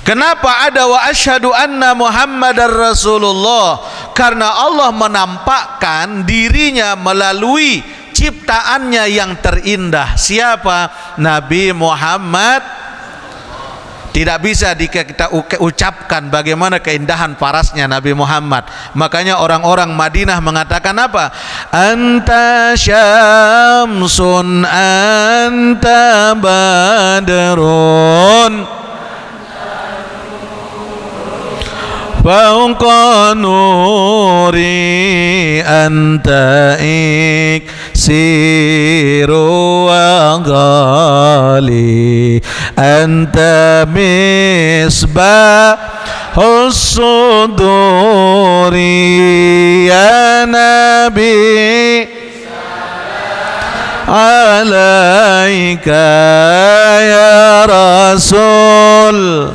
Kenapa ada wa asyhadu anna Muhammadar Rasulullah? Karena Allah menampakkan dirinya melalui ciptaannya yang terindah. Siapa? Nabi Muhammad. Tidak bisa kita ucapkan bagaimana keindahan parasnya Nabi Muhammad. Makanya orang-orang Madinah mengatakan apa? Anta syamsun anta badrun fauqa nuri anta iksiru wa ghali anta misbahus suduri ya nabi alaika ya rasul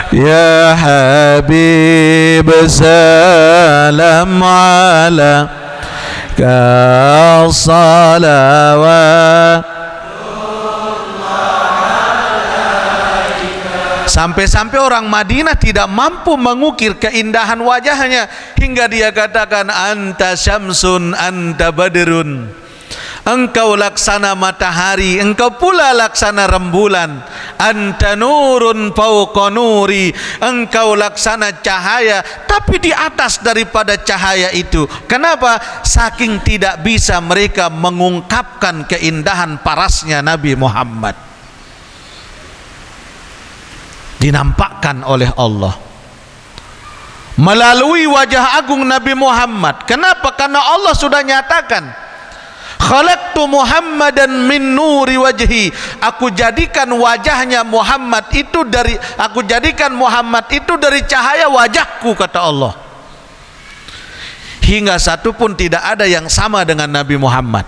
ya habib salam alaika salawat. Sampai-sampai orang Madinah tidak mampu mengukir keindahan wajahnya hingga dia katakan anta syamsun anta badrun. Engkau laksana matahari, engkau pula laksana rembulan. Anta nurun fauqa nuri, engkau laksana cahaya tapi di atas daripada cahaya itu. Kenapa? Saking tidak bisa mereka mengungkapkan keindahan parasnya Nabi Muhammad. Dinampakkan oleh Allah melalui wajah agung Nabi Muhammad. Kenapa? Karena Allah sudah nyatakan, khalaqtu Muhammadan min nuri wajhi. Aku jadikan wajahnya Muhammad itu dari cahaya wajahku, kata Allah. Hingga satu pun tidak ada yang sama dengan Nabi Muhammad.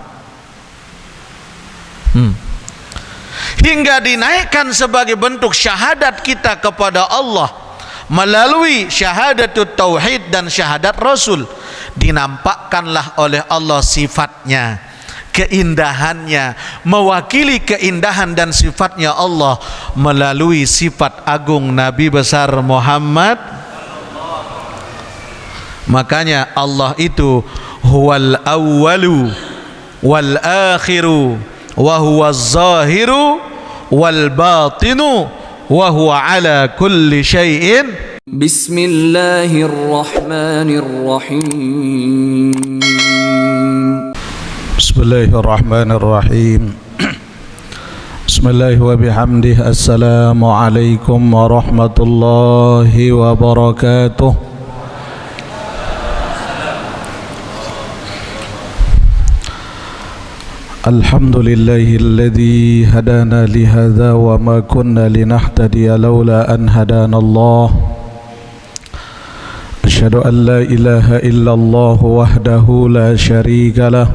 Hingga dinaikkan sebagai bentuk syahadat kita kepada Allah melalui syahadatut tauhid dan syahadat rasul. Dinampakkanlah oleh Allah sifatnya, keindahannya, mewakili keindahan dan sifatnya Allah melalui sifat agung Nabi besar Muhammad. Makanya Allah itu huwal awwalu wal akhiru wa huwaz zahiru wal batinu wa huwa ala kulli syai'in. Bismillahirrahmanirrahim. Bismillahirrahmanirrahim. Bismillah wa bihamdih. Assalamualaikum warahmatullahi wabarakatuh. Alhamdulillahilladzi hadana lihadza wa ma kunna linahtadiya laula an hadana Allah. Asyhadu an la ilaha illallah wahdahu la syarika lah.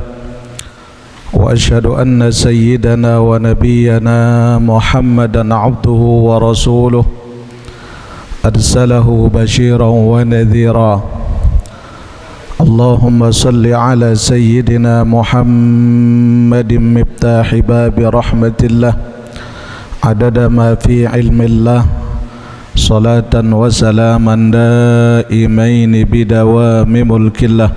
Wa asyhadu anna sayyidana wa nabiyyana Muhammadan abduhu wa rasuluh arsalahu basyiran wa nadhira. Allahumma salli ala sayyidina Muhammadin miftahi babi rahmatillah adada ma fi ilmillah salatan wa salaman daimaini bidawami mulkillah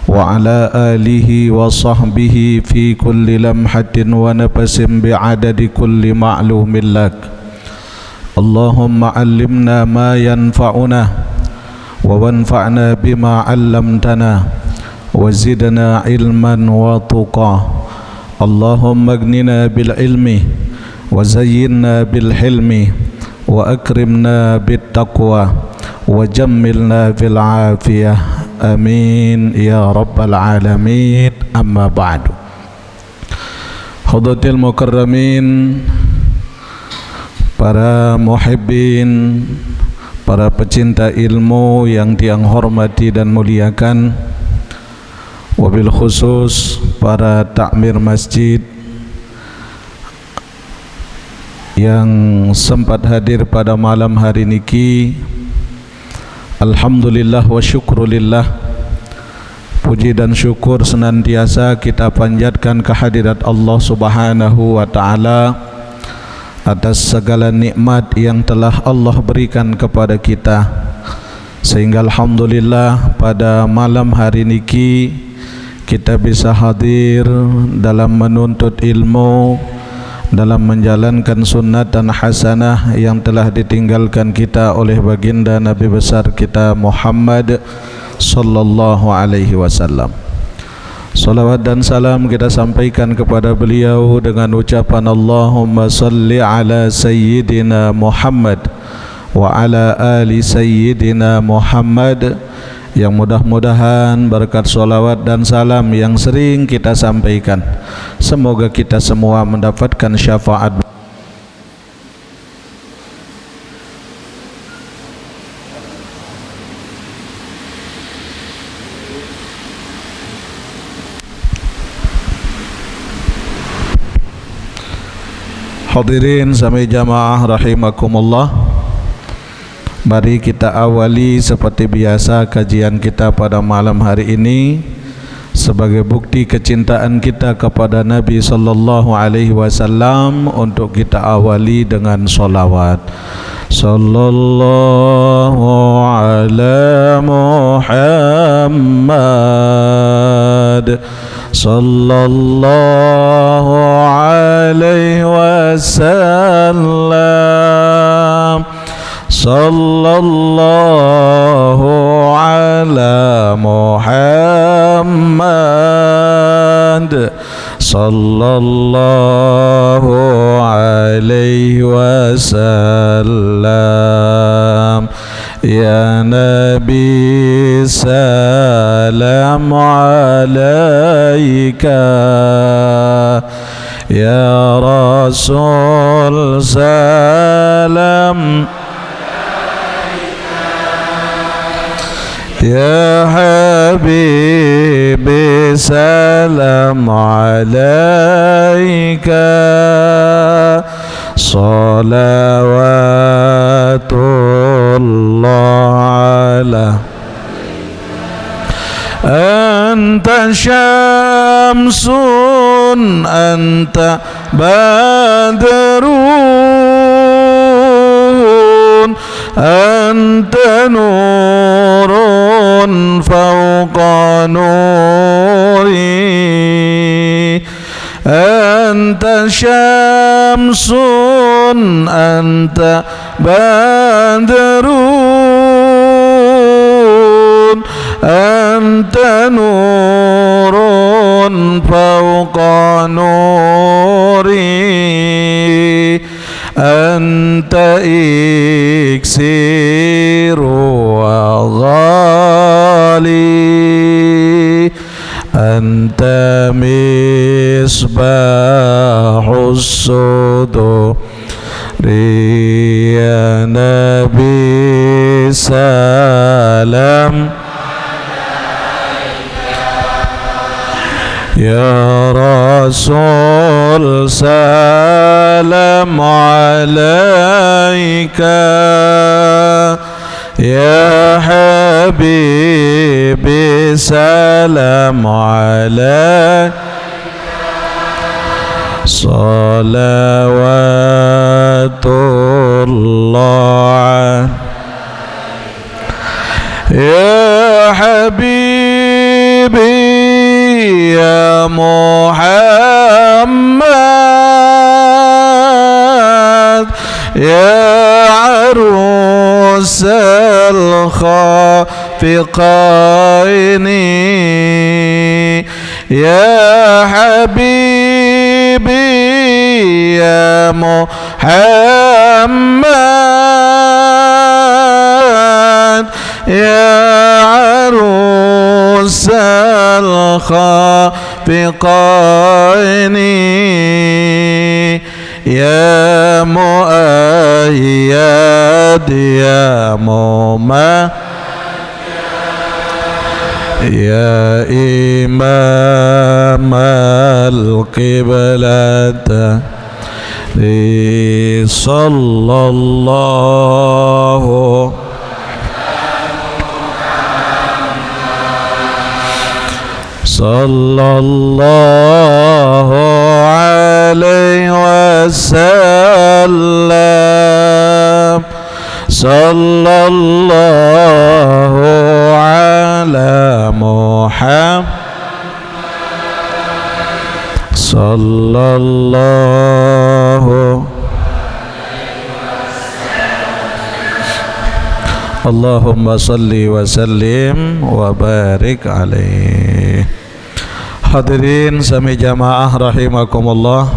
wa ala alihi wa sahbihi fi kulli lamhatin wa nafasin bi'adadi kulli ma'lumin lak. Allahumma allimna ma yanfa'una wa wanfa'na bima 'allamtana wa zidna ilman wa tuqa. Allahumma aghnina bil ilmi wa zayyinna bil hilmi wa akrimna bit taqwa wa jammilna bil afiyah. Amin ya rabbal alamin. Amma ba'du. Hadratil mukarramin, para muhibbin, para pecinta ilmu yang Tiang hormati dan muliakan, wabil khusus para takmir masjid yang sempat hadir pada malam hari niki. Alhamdulillah wa syukrulillah, Puji dan syukur senantiasa kita panjatkan kehadirat Allah Subhanahu wa Ta'ala atas segala nikmat yang telah Allah berikan kepada kita, sehingga alhamdulillah pada malam hari niki kita bisa hadir dalam menuntut ilmu, dalam menjalankan sunnatan hasanah yang telah ditinggalkan kita oleh baginda Nabi besar kita Muhammad sallallahu alaihi wasallam. Salawat dan salam kita sampaikan kepada beliau dengan ucapan Allahumma salli ala sayyidina Muhammad wa ala ali sayyidina Muhammad, yang mudah-mudahan berkat salawat dan salam yang sering kita sampaikan, semoga kita semua mendapatkan syafaat. Hadirin sami jamaah rahimakumullah, mari kita awali seperti biasa kajian kita pada malam hari ini sebagai bukti kecintaan kita kepada Nabi sallallahu alaihi wasallam. Untuk kita awali dengan solawat. Sallallahu ala Muhammad sallallahu alaihi wasallam. Sallallahu ala Muhammad sallallahu alaihi wasallam. Ya Nabi salam alaika, ya Rasul salam, ya Habibi salam alaika. Salawatullah ala anta syamsun anta badrun anta nurun fawqa nuri, anta syamsun anta badrun anta nurun fawqa nuri, anta iksiru wa ghali, anta misbahus suduri, ya Nabi salam, ya Rasul salam alaika, ya Habibi salam alaika. Salawatullah ya Habibi ya Muhammad, ya arus al-khafiqaini, ya Habibi ya Muhammad, ya arus al-khafiqaini, ya muayyad ya mumah, ya imam al-qiblata li sallallahu sallallahu alaihi wasallam, sallallahu ala Muhammad, sallallahu. Allahumma salli wa sallim wa barik alaih. Hadirin sami jamaah rahimakumullah,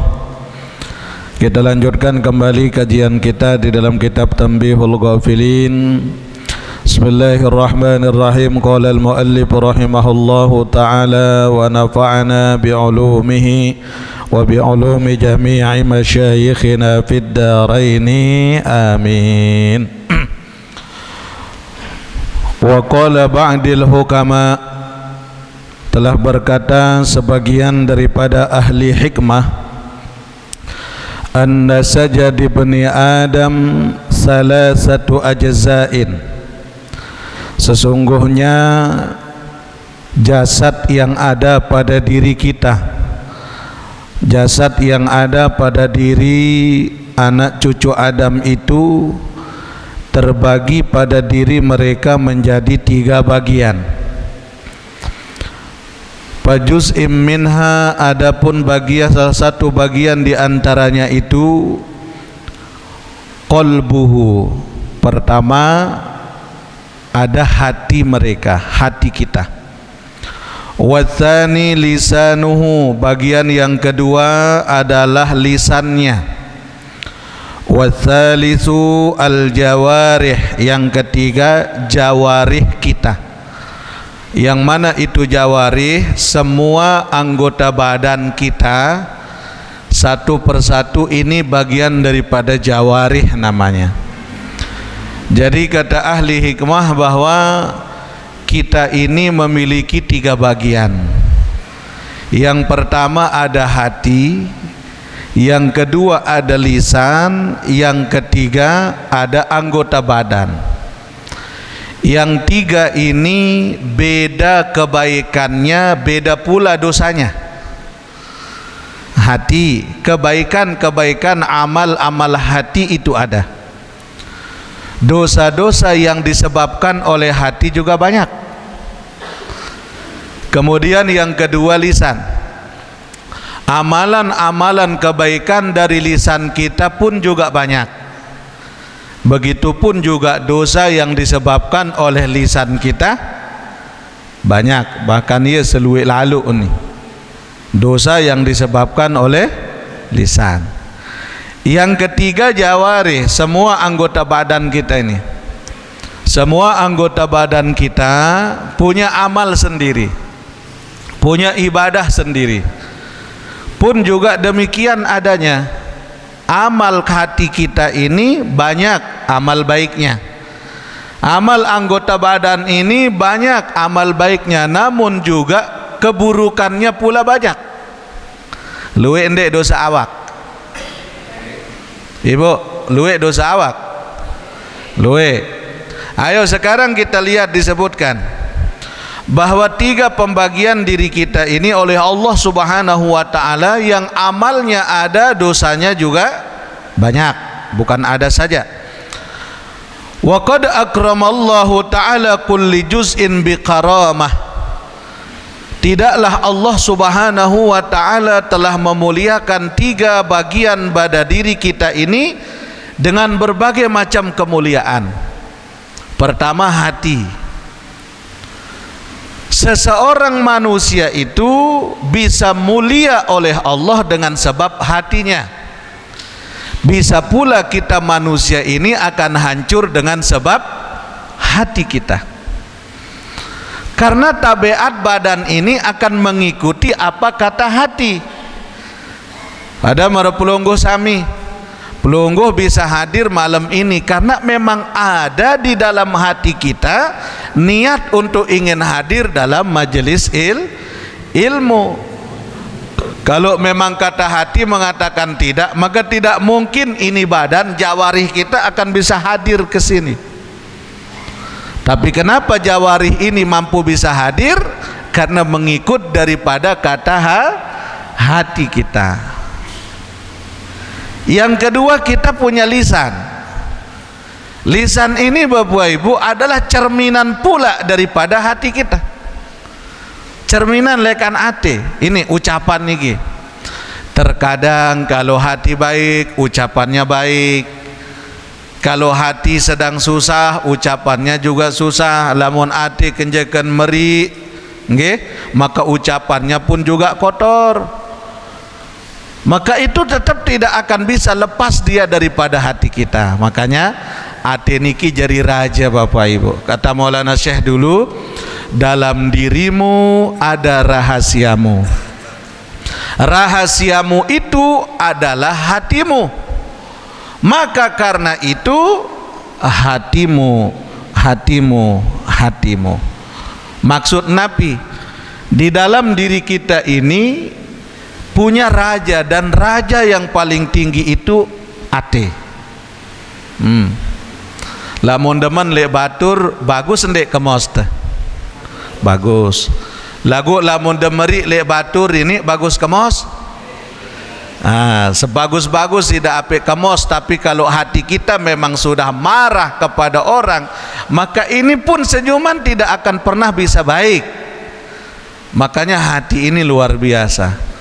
kita lanjutkan kembali kajian kita di dalam kitab Tanbihul Ghafilin. Bismillahirrahmanirrahim. Qala al-muallif rahimahullahu ta'ala wa nafa'ana bi'ulumihi wa bi'ulumi jami'i masyayikhina fid daraini amin. Wa qala ba'dil hukama, telah berkata sebagian daripada ahli hikmah, anna sajad ibni Adam salasatu ajza'in, sesungguhnya jasad yang ada pada diri kita, jasad yang ada pada diri anak cucu Adam itu terbagi pada diri mereka menjadi 3 bagian. Fajuz'im minha, adapun bagian salah satu bagian di antaranya itu qalbuhu, pertama ada hati mereka, hati kita. Watsani lisanuhu, bagian yang kedua adalah lisannya. Watsalisu al-jawarih, yang ketiga jawarih kita. Yang mana itu jawarih? Semua anggota badan kita satu persatu ini bagian daripada jawarih namanya. Jadi kata ahli hikmah bahwa kita ini memiliki 3 bagian. Yang pertama ada hati, yang kedua ada lisan, yang ketiga ada anggota badan. Yang 3 ini beda kebaikannya, beda pula dosanya. Hati, kebaikan-kebaikan, amal-amal hati itu ada. Dosa-dosa yang disebabkan oleh hati juga banyak. Kemudian yang kedua lisan. Amalan-amalan kebaikan dari lisan kita pun juga banyak. Begitupun juga dosa yang disebabkan oleh lisan kita banyak. Bahkan ia seluik lalu ini dosa yang disebabkan oleh lisan. Yang ketiga jawarih, semua anggota badan kita ini. Semua anggota badan kita punya amal sendiri, punya ibadah sendiri. Pun juga demikian adanya. Amal hati kita ini banyak amal baiknya. Amal anggota badan ini banyak amal baiknya, namun juga keburukannya pula banyak. Luwe endek dosa awak. Ibu, luwe dosa awak. Luwe. Ayo sekarang kita lihat disebutkan bahwa 3 pembagian diri kita ini oleh Allah Subhanahu wa ta'ala, yang amalnya ada, dosanya juga banyak, bukan ada saja. Wa qad akramallahu ta'ala kulli juz'in biqaramah, tidaklah Allah Subhanahu wa ta'ala telah memuliakan 3 bagian pada diri kita ini dengan berbagai macam kemuliaan. Pertama, hati. Seseorang manusia itu bisa mulia oleh Allah dengan sebab hatinya. Bisa pula kita manusia ini akan hancur dengan sebab hati kita. Karena tabiat badan ini akan mengikuti apa kata hati. Pada marapulungguh sami, pelungguh bisa hadir malam ini karena memang ada di dalam hati kita niat untuk ingin hadir dalam majelis ilmu. Kalau memang kata hati mengatakan tidak, maka tidak mungkin ini badan jawarih kita akan bisa hadir ke sini. Tapi kenapa jawarih ini mampu bisa hadir? karena mengikut daripada kata hati kita. Yang kedua, kita punya lisan. Lisan ini Bapak Ibu adalah cerminan pula daripada hati kita. Cerminan lekan hati. Ini ucapan niki. Terkadang kalau hati baik, ucapannya baik. Kalau hati sedang susah, ucapannya juga susah. Lamun hati kenjakan meri, nggih, maka ucapannya pun juga kotor. Maka itu tetap tidak akan bisa lepas dia daripada hati kita. Makanya hati niki jadi raja Bapak Ibu. Kata Maulana Syekh dulu, dalam dirimu ada rahasiamu. Rahasiamu itu adalah hatimu. Maka karena itu hatimu. Maksud Nabi, di dalam diri kita ini punya raja, dan raja yang paling tinggi itu ate. Lamun demen lek batur bagus ndek kemos teh. Bagus. Lagu lamun demeri lek batur ini bagus kemos. Sebagus-bagus tidak apik kemos, tapi kalau hati kita memang sudah marah kepada orang, maka ini pun senyuman tidak akan pernah bisa baik. Makanya hati ini luar biasa.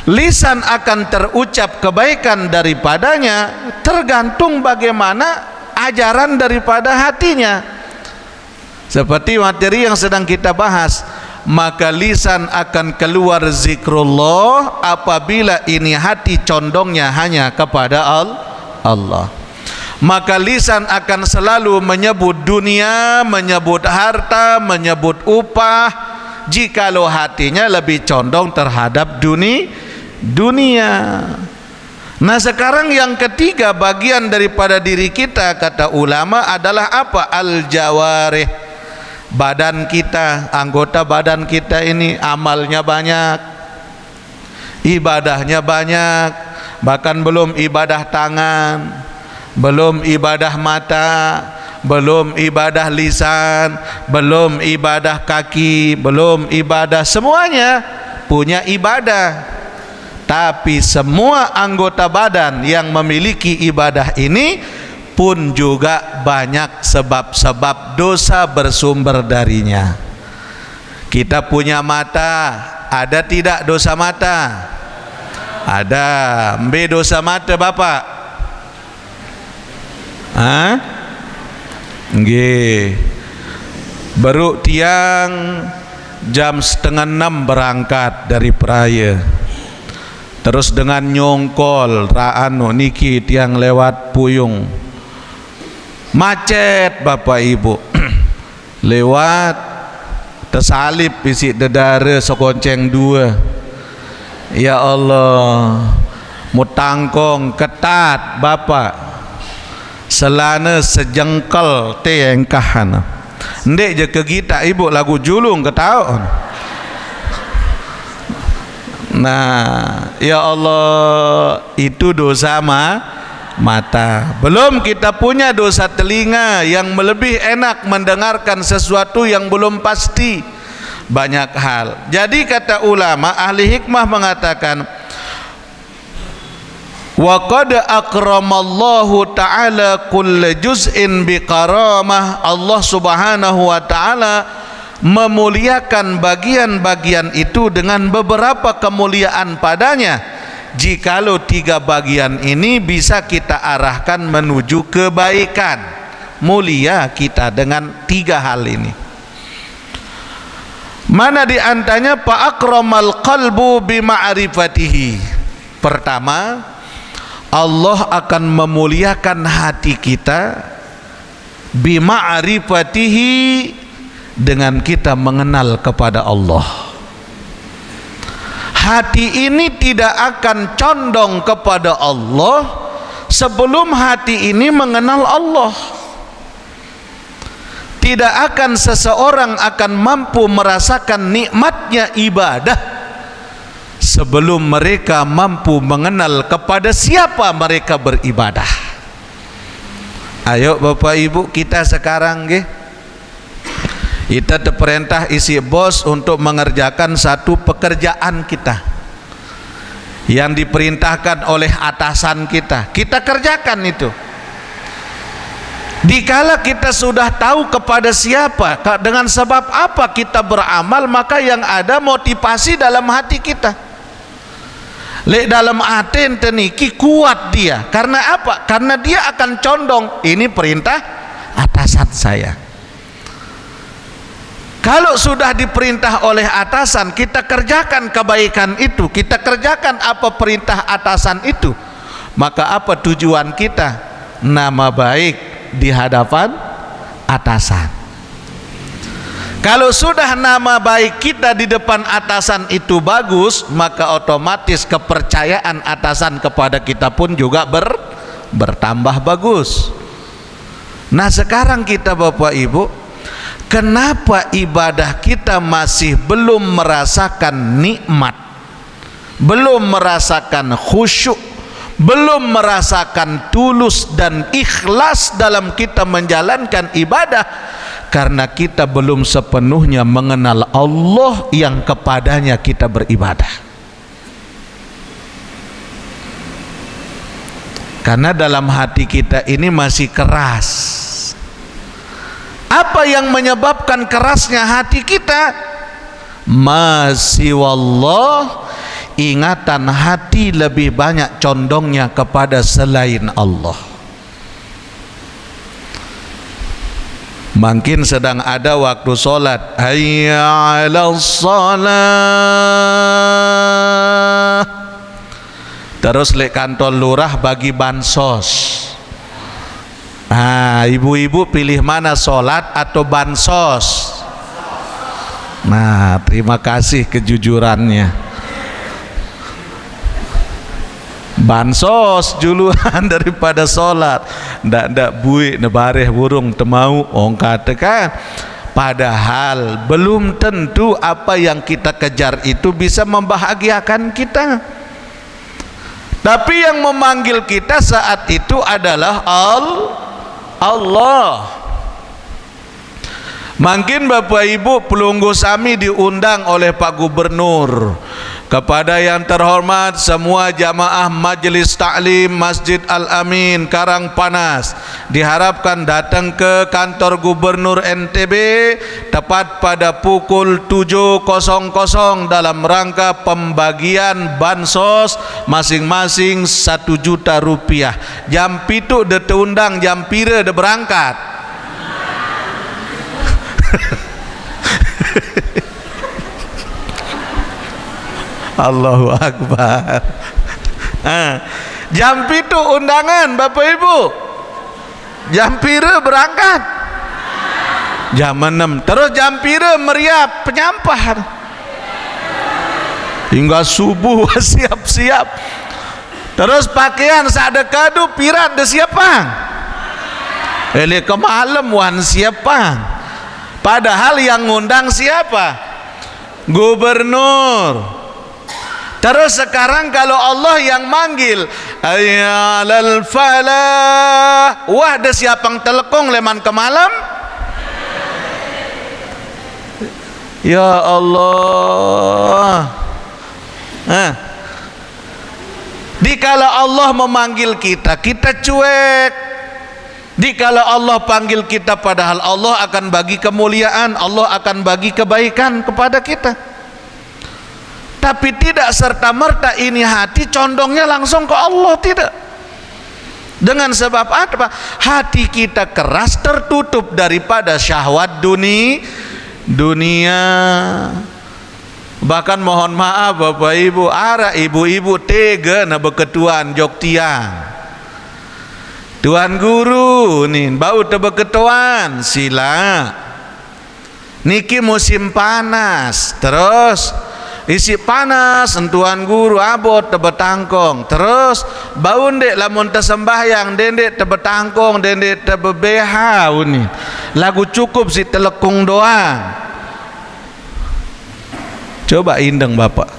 Lisan akan terucap kebaikan daripadanya tergantung bagaimana ajaran daripada hatinya. Seperti materi yang sedang kita bahas, maka lisan akan keluar zikrullah apabila ini hati condongnya hanya kepada Allah. Maka lisan akan selalu menyebut dunia, menyebut harta, menyebut upah, jikalau hatinya lebih condong terhadap dunia. Nah, sekarang yang ketiga bagian daripada diri kita, kata ulama, adalah apa? Al-jawarih. Badan kita, anggota badan kita ini amalnya banyak, ibadahnya banyak. Bahkan belum ibadah tangan, belum ibadah mata, belum ibadah lisan, belum ibadah kaki, belum ibadah, semuanya punya ibadah. Tapi semua anggota badan yang memiliki ibadah ini pun juga banyak sebab-sebab dosa bersumber darinya. Kita punya mata, ada tidak dosa mata? Ada. Mbe dosa mata Bapak? Nggih. Baru tiang jam 5:30 berangkat dari Peraya. Terus dengan nyongkol raano niki tiang lewat Puyung. Macet Bapak Ibu. Lewat tersalip isi dedara sekonceng 2. Ya Allah, mutangkong ketat Bapak. Selana sejengkal teh engkahan. Ndek je ke kita Ibu lagu julung ketahuan. Nah, ya Allah, itu dosa mata. Belum kita punya dosa telinga yang lebih enak mendengarkan sesuatu yang belum pasti. Banyak hal. Jadi kata ulama ahli hikmah mengatakan, wa qad akramallahu ta'ala kulla juz'in biqaramah. Allah subhanahu wa ta'ala memuliakan bagian-bagian itu dengan beberapa kemuliaan padanya. Jikalau 3 bagian ini bisa kita arahkan menuju kebaikan, mulia kita dengan 3 hal ini. Mana di antaranya? Fa akramal qalbu bima'rifatihi. Pertama, Allah akan memuliakan hati kita bima'rifatihi, dengan kita mengenal kepada Allah. Hati ini tidak akan condong kepada Allah sebelum hati ini mengenal Allah. Tidak akan seseorang akan mampu merasakan nikmatnya ibadah sebelum mereka mampu mengenal kepada siapa mereka beribadah. Ayo Bapak Ibu, kita sekarang nggih, Kita diperintah isi bos untuk mengerjakan satu pekerjaan kita yang diperintahkan oleh atasan kita, kita kerjakan itu. Dikala kita sudah tahu kepada siapa, dengan sebab apa kita beramal, maka yang ada motivasi dalam hati kita. Lek dalam hati ente niki kuat dia. Karena apa? Karena dia akan condong, ini perintah atasan saya. Kalau sudah diperintah oleh atasan, kita kerjakan kebaikan itu, kita kerjakan apa perintah atasan itu, maka apa tujuan kita? Nama baik di hadapan atasan. Kalau sudah nama baik kita di depan atasan itu bagus, maka otomatis kepercayaan atasan kepada kita pun juga bertambah bagus. Nah sekarang kita Bapak Ibu, kenapa ibadah kita masih belum merasakan nikmat, belum merasakan khusyuk, belum merasakan tulus dan ikhlas dalam kita menjalankan ibadah? Karena kita belum sepenuhnya mengenal Allah yang kepadanya kita beribadah. Karena dalam hati kita ini masih keras. Apa yang menyebabkan kerasnya hati kita? Masih wallah, ingatan hati lebih banyak condongnya kepada selain Allah. Mungkin sedang ada waktu sholat, hayya 'alas shalah, terus lek kantor lurah bagi bansos. Ibu-ibu pilih mana, sholat atau bansos? Nah, terima kasih kejujurannya. Bansos juluan daripada sholat. Ndak buik nebareh burung temau orang katakan. Padahal belum tentu apa yang kita kejar itu bisa membahagiakan kita. Tapi yang memanggil kita saat itu adalah Allah. Mungkin Bapak Ibu pelunggu sami diundang oleh Pak Gubernur. Kepada yang terhormat semua jamaah Majelis Ta'lim Masjid Al-Amin Karangpanas, diharapkan datang ke kantor Gubernur NTB tepat pada pukul 7.00 dalam rangka pembagian bansos masing-masing 1 juta rupiah. Jam pitu de teundang, jam pira de berangkat. Allahu Akbar. Jam pitu undangan Bapak Ibu, jam pira berangkat, jam 6. Terus jam pira meriap penyampah hingga subuh siap-siap. Terus pakaian sadekadu pirat de siapang ele ke malam wan siapang. Padahal yang ngundang siapa? Gubernur. Terus sekarang kalau Allah yang manggil, ayyalal falah, wah de siapang telekong leman ke malam. Ya Allah. Dikala Allah memanggil kita, kita cuek. Dikala Allah panggil kita, padahal Allah akan bagi kemuliaan, Allah akan bagi kebaikan kepada kita. Tapi tidak serta-merta ini hati condongnya langsung ke Allah, tidak. Dengan sebab apa? Hati kita keras, tertutup daripada syahwat dunia. Bahkan mohon maaf Bapak Ibu, ara ibu-ibu tega na beketuan jok tiang. Tuan guru nih bau tebeketuan sila. Niki musim panas, terus isi panas entuan guru abot tebetangkong, terus bau ndek lamun tersembahyang dendek tebetangkong, dendek tebebeha uni lagu cukup si telekung doang. Coba indeng Bapak.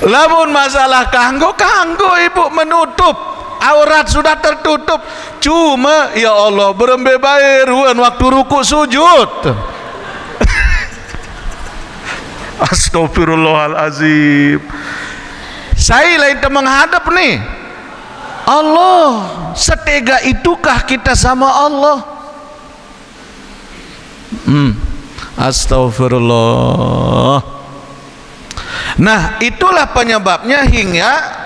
Lamun masalah kanggo ibu menutup aurat sudah tertutup, cuma ya Allah berembe bae ruan waktu ruku sujud. Astagfirullahalazim. Saya lain menghadap nih Allah, setega itukah kita sama Allah? Astagfirullah. Nah, itulah penyebabnya hingga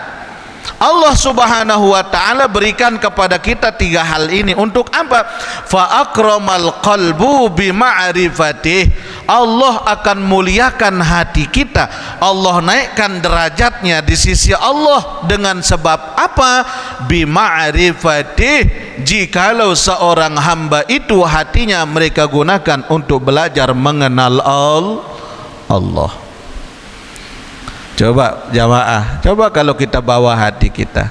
Allah Subhanahu wa taala berikan kepada kita 3 hal ini. Untuk apa? Fa akramal qalbu bi ma'rifatih. Allah akan muliakan hati kita, Allah naikkan derajatnya di sisi Allah dengan sebab apa? Bi ma'rifatih. Jikalau seorang hamba itu hatinya mereka gunakan untuk belajar mengenal Allah. Coba jamaah, coba kalau kita bawa hati kita,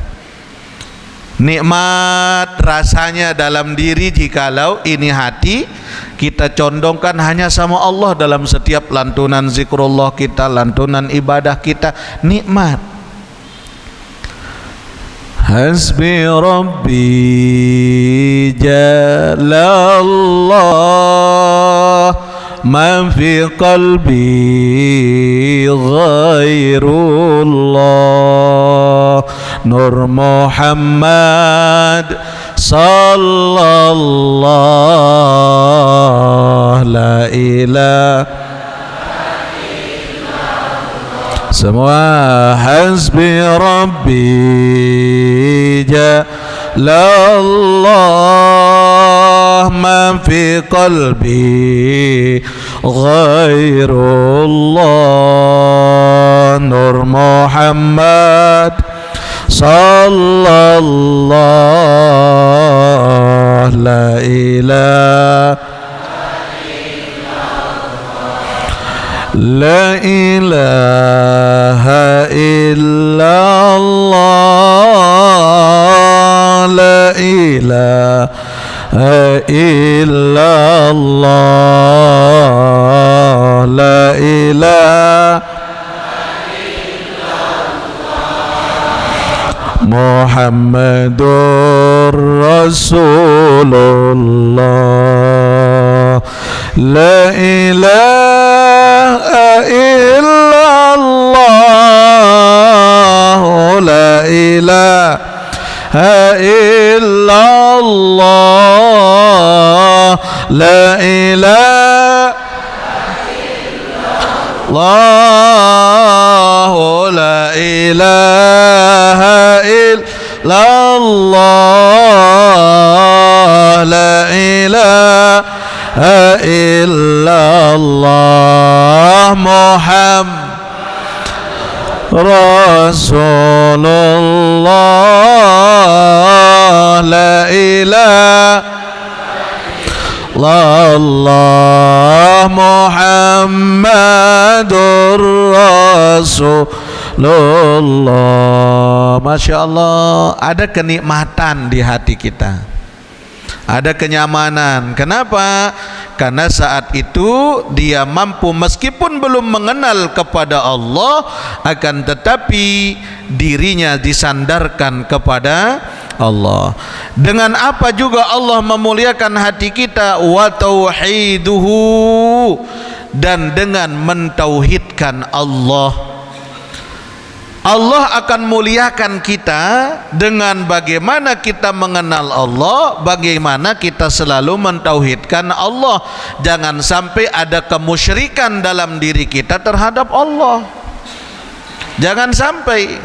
nikmat rasanya dalam diri jikalau ini hati kita condongkan hanya sama Allah dalam setiap lantunan zikrullah kita, lantunan ibadah kita, nikmat. Hasbi Rabbi Jalallah ma fi qalbi ghairullah Nur Muhammad sallallahu la ilaha semua. Hasbi Rabbi Jalallah ma fi qalbi ghairullah Nur Muhammad sallallahu la ilaha la ilaha illallah la ilaha illallah la ilaha Muhammadur Rasulullah la ilaha illallah la ilaha illallah la ilaha illallah la ilaha illallah la ilaha illallah Muhammad Rasulullah la ilaha illallah Muhammadur Rasulullah. Masya Allah, ada kenikmatan di hati kita, ada kenyamanan. Kenapa? Karena saat itu dia mampu meskipun belum mengenal kepada Allah, akan tetapi dirinya disandarkan kepada Allah. Dengan apa juga Allah memuliakan hati kita? Wa tauhiduhu, dan dengan mentauhidkan Allah. Allah akan muliakan kita dengan bagaimana kita mengenal Allah, bagaimana kita selalu mentauhidkan Allah. Jangan sampai ada kemusyrikan dalam diri kita terhadap Allah, jangan sampai.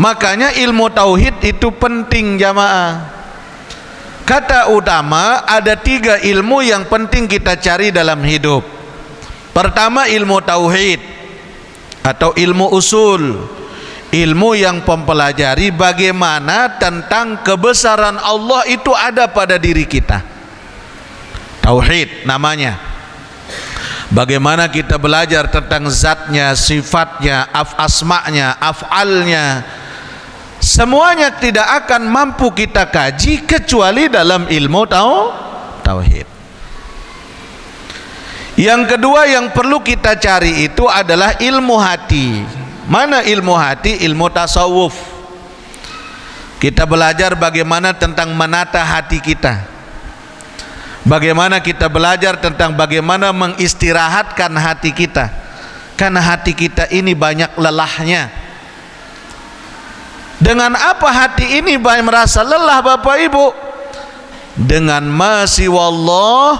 Makanya ilmu tauhid itu penting jamaah. Kata utama, ada 3 ilmu yang penting kita cari dalam hidup. Pertama, ilmu tauhid atau ilmu usul, ilmu yang mempelajari bagaimana tentang kebesaran Allah itu ada pada diri kita. Tauhid namanya. Bagaimana kita belajar tentang zatnya, sifatnya, asma'nya, af'alnya. Semuanya tidak akan mampu kita kaji kecuali dalam ilmu tauhid. Yang kedua yang perlu kita cari itu adalah ilmu hati. Mana ilmu hati? Ilmu tasawuf. Kita belajar bagaimana tentang menata hati kita. Bagaimana kita belajar tentang bagaimana mengistirahatkan hati kita. Karena hati kita ini banyak lelahnya. Dengan apa hati ini merasa lelah Bapak Ibu? Dengan masiwallah,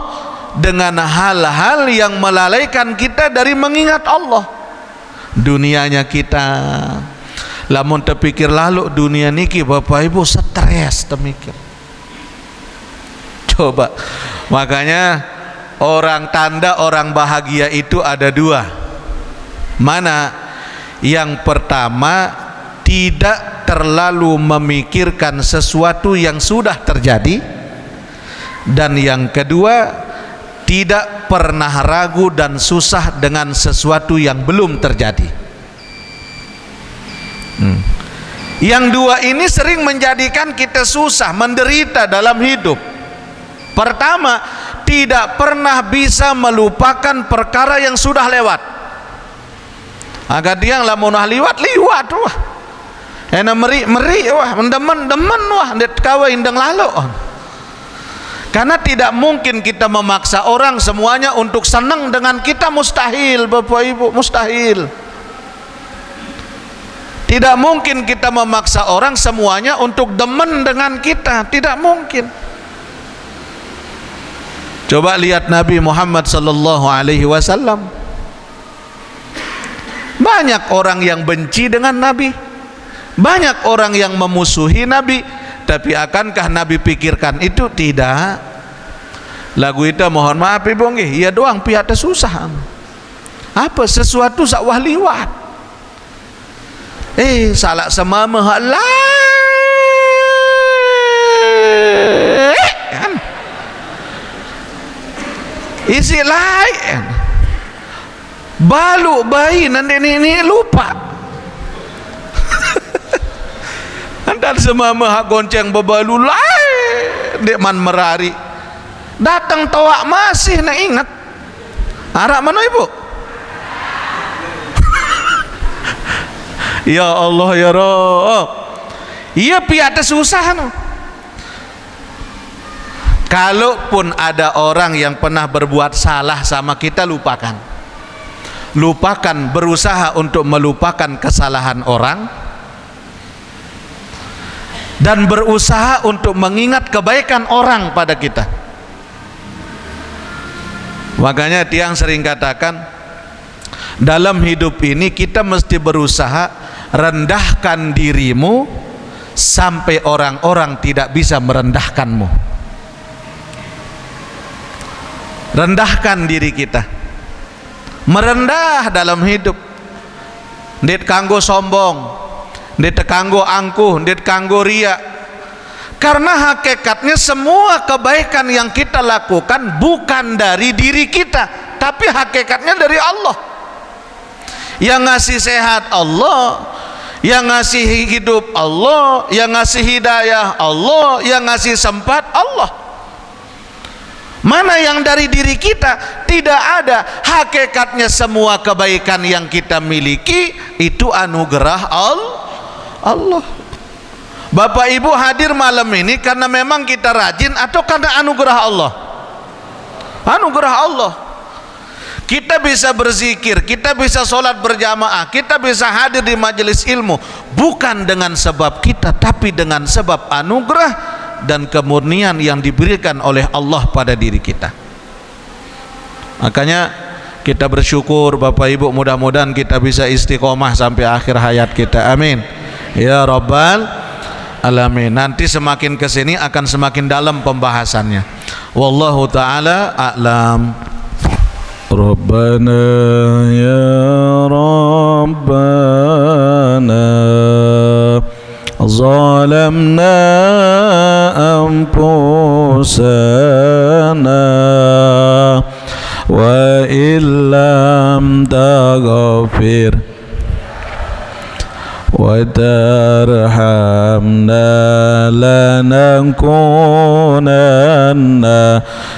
dengan hal-hal yang melalaikan kita dari mengingat Allah. Dunianya kita, lamun terpikir lalu dunia niki Bapak Ibu stres temikir. Coba, makanya orang tanda orang bahagia itu ada dua. Mana? Yang pertama, tidak terlalu memikirkan sesuatu yang sudah terjadi. Dan yang kedua, tidak pernah ragu dan susah dengan sesuatu yang belum terjadi. Yang dua ini sering menjadikan kita susah, menderita dalam hidup. Pertama, tidak pernah bisa melupakan perkara yang sudah lewat. Agak dia lamun liwat wah. Ena meri wah, mendemen wah, ndet kawa indeng lalu. Karena tidak mungkin kita memaksa orang semuanya untuk senang dengan kita, mustahil Bapak Ibu, mustahil. Tidak mungkin kita memaksa orang semuanya untuk demen dengan kita, tidak mungkin. Coba lihat Nabi Muhammad sallallahu alaihi wasallam. Banyak orang yang benci dengan Nabi, banyak orang yang memusuhi Nabi, tapi akankah Nabi pikirkan itu? Tidak. Lagu itu mohon maaf Ibu nggih, iya doang pihak susah. Apa sesuatu sakwah liwat. Salah semama kan. Isi lain. Balu bayi nanti ini lupa. Dan semama hak gonceng bebalu lain. Dek man merari. Datang toak masih nak ingat. Arah mana Ibu? Ya Allah ya Rabb. Iya pihak susah no. Kalaupun ada orang yang pernah berbuat salah sama kita, lupakan. Lupakan, berusaha untuk melupakan kesalahan orang dan berusaha untuk mengingat kebaikan orang pada kita. Makanya tiang sering katakan, dalam hidup ini kita mesti berusaha rendahkan dirimu sampai orang-orang tidak bisa merendahkanmu. Rendahkan diri kita, merendah dalam hidup. Ndet kanggo sombong, ndet kanggo angkuh, ndet kanggo ria. Karena hakikatnya semua kebaikan yang kita lakukan bukan dari diri kita, tapi hakikatnya dari Allah. Yang ngasih sehat Allah, yang ngasih hidup Allah, yang ngasih hidayah Allah, yang ngasih sempat Allah. Mana yang dari diri kita? Tidak ada. Hakikatnya semua kebaikan yang kita miliki itu anugerah Allah. Bapak Ibu hadir malam ini karena memang kita rajin atau karena anugerah Allah? Anugerah Allah. Kita bisa berzikir, kita bisa sholat berjamaah, kita bisa hadir di majelis ilmu bukan dengan sebab kita, tapi dengan sebab anugerah dan kemurnian yang diberikan oleh Allah pada diri kita. Makanya kita bersyukur Bapak Ibu, mudah-mudahan kita bisa istiqomah sampai akhir hayat kita, amin ya rabbal alamin. Nanti semakin kesini akan semakin dalam pembahasannya. Wallahu ta'ala a'lam. Rabbana ya Rabbana zalamna anfusana wa illam taghfir wa tarhamna lanakunanna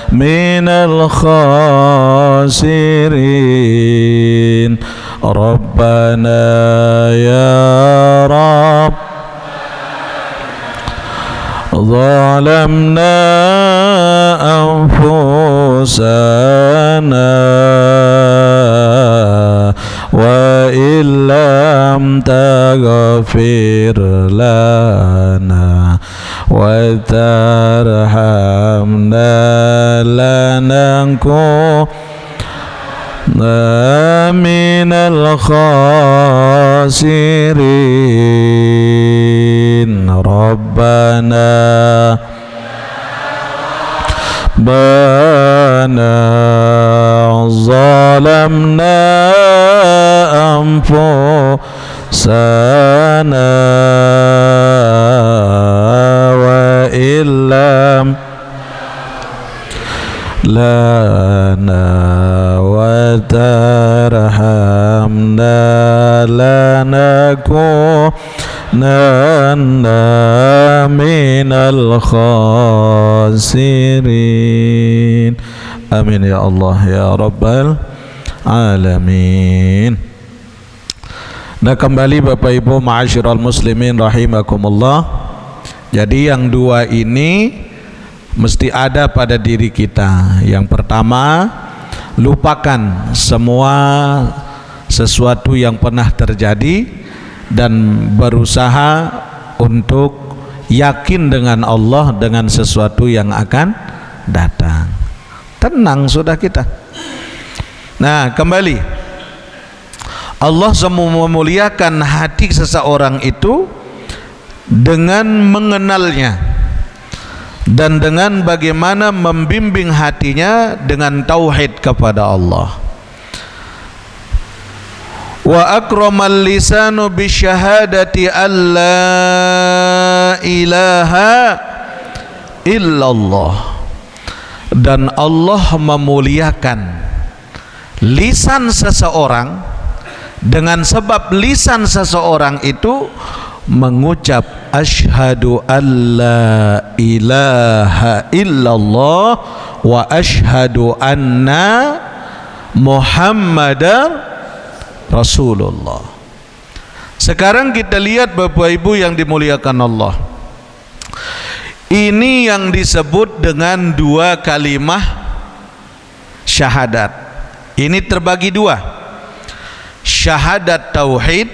minal khasirin. Rabbana ya Rabb ظلمنا أنفسنا وإن لم تغفر لنا وترحمنا لنكن من الخاسرين ربنا ظلمنا أنفسنا وإن لم لنا وترحمنا لنكونن من الخاسرين amin ya Allah ya Rabbal Alamin. Nah, kembali Bapak Ibu ma'asyiral muslimin rahimakumullah. Jadi yang dua ini mesti ada pada diri kita. Yang pertama, lupakan semua sesuatu yang pernah terjadi dan berusaha untuk yakin dengan Allah dengan sesuatu yang akan datang. Tenang sudah kita. Nah, kembali, Allah memuliakan hati seseorang itu dengan mengenalnya dan dengan bagaimana membimbing hatinya dengan tauhid kepada Allah. Wa akramal lisanu bisyahadati alla ilaha illallah. Dan Allah memuliakan lisan seseorang dengan sebab lisan seseorang itu mengucap asyhadu alla ilaha illallah wa asyhadu anna muhammadar rasulullah. Sekarang kita lihat Bapak Ibu yang dimuliakan Allah, ini yang disebut dengan dua kalimah syahadat. Ini terbagi dua, syahadat tauhid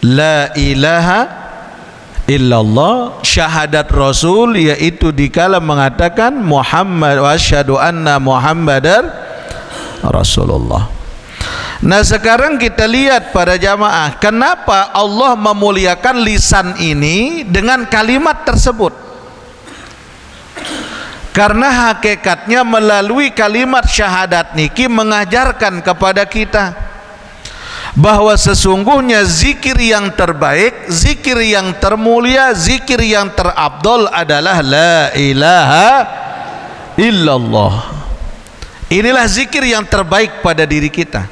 la ilaha illallah, syahadat rasul yaitu dikala mengatakan Muhammad wa asyhadu anna muhammadar rasulullah. Nah, sekarang kita lihat para jamaah, kenapa Allah memuliakan lisan ini dengan kalimat tersebut? Karena hakikatnya melalui kalimat syahadat niki mengajarkan kepada kita bahwa sesungguhnya zikir yang terbaik, zikir yang termulia, zikir yang terabdol adalah la ilaha illallah. Inilah zikir yang terbaik pada diri kita.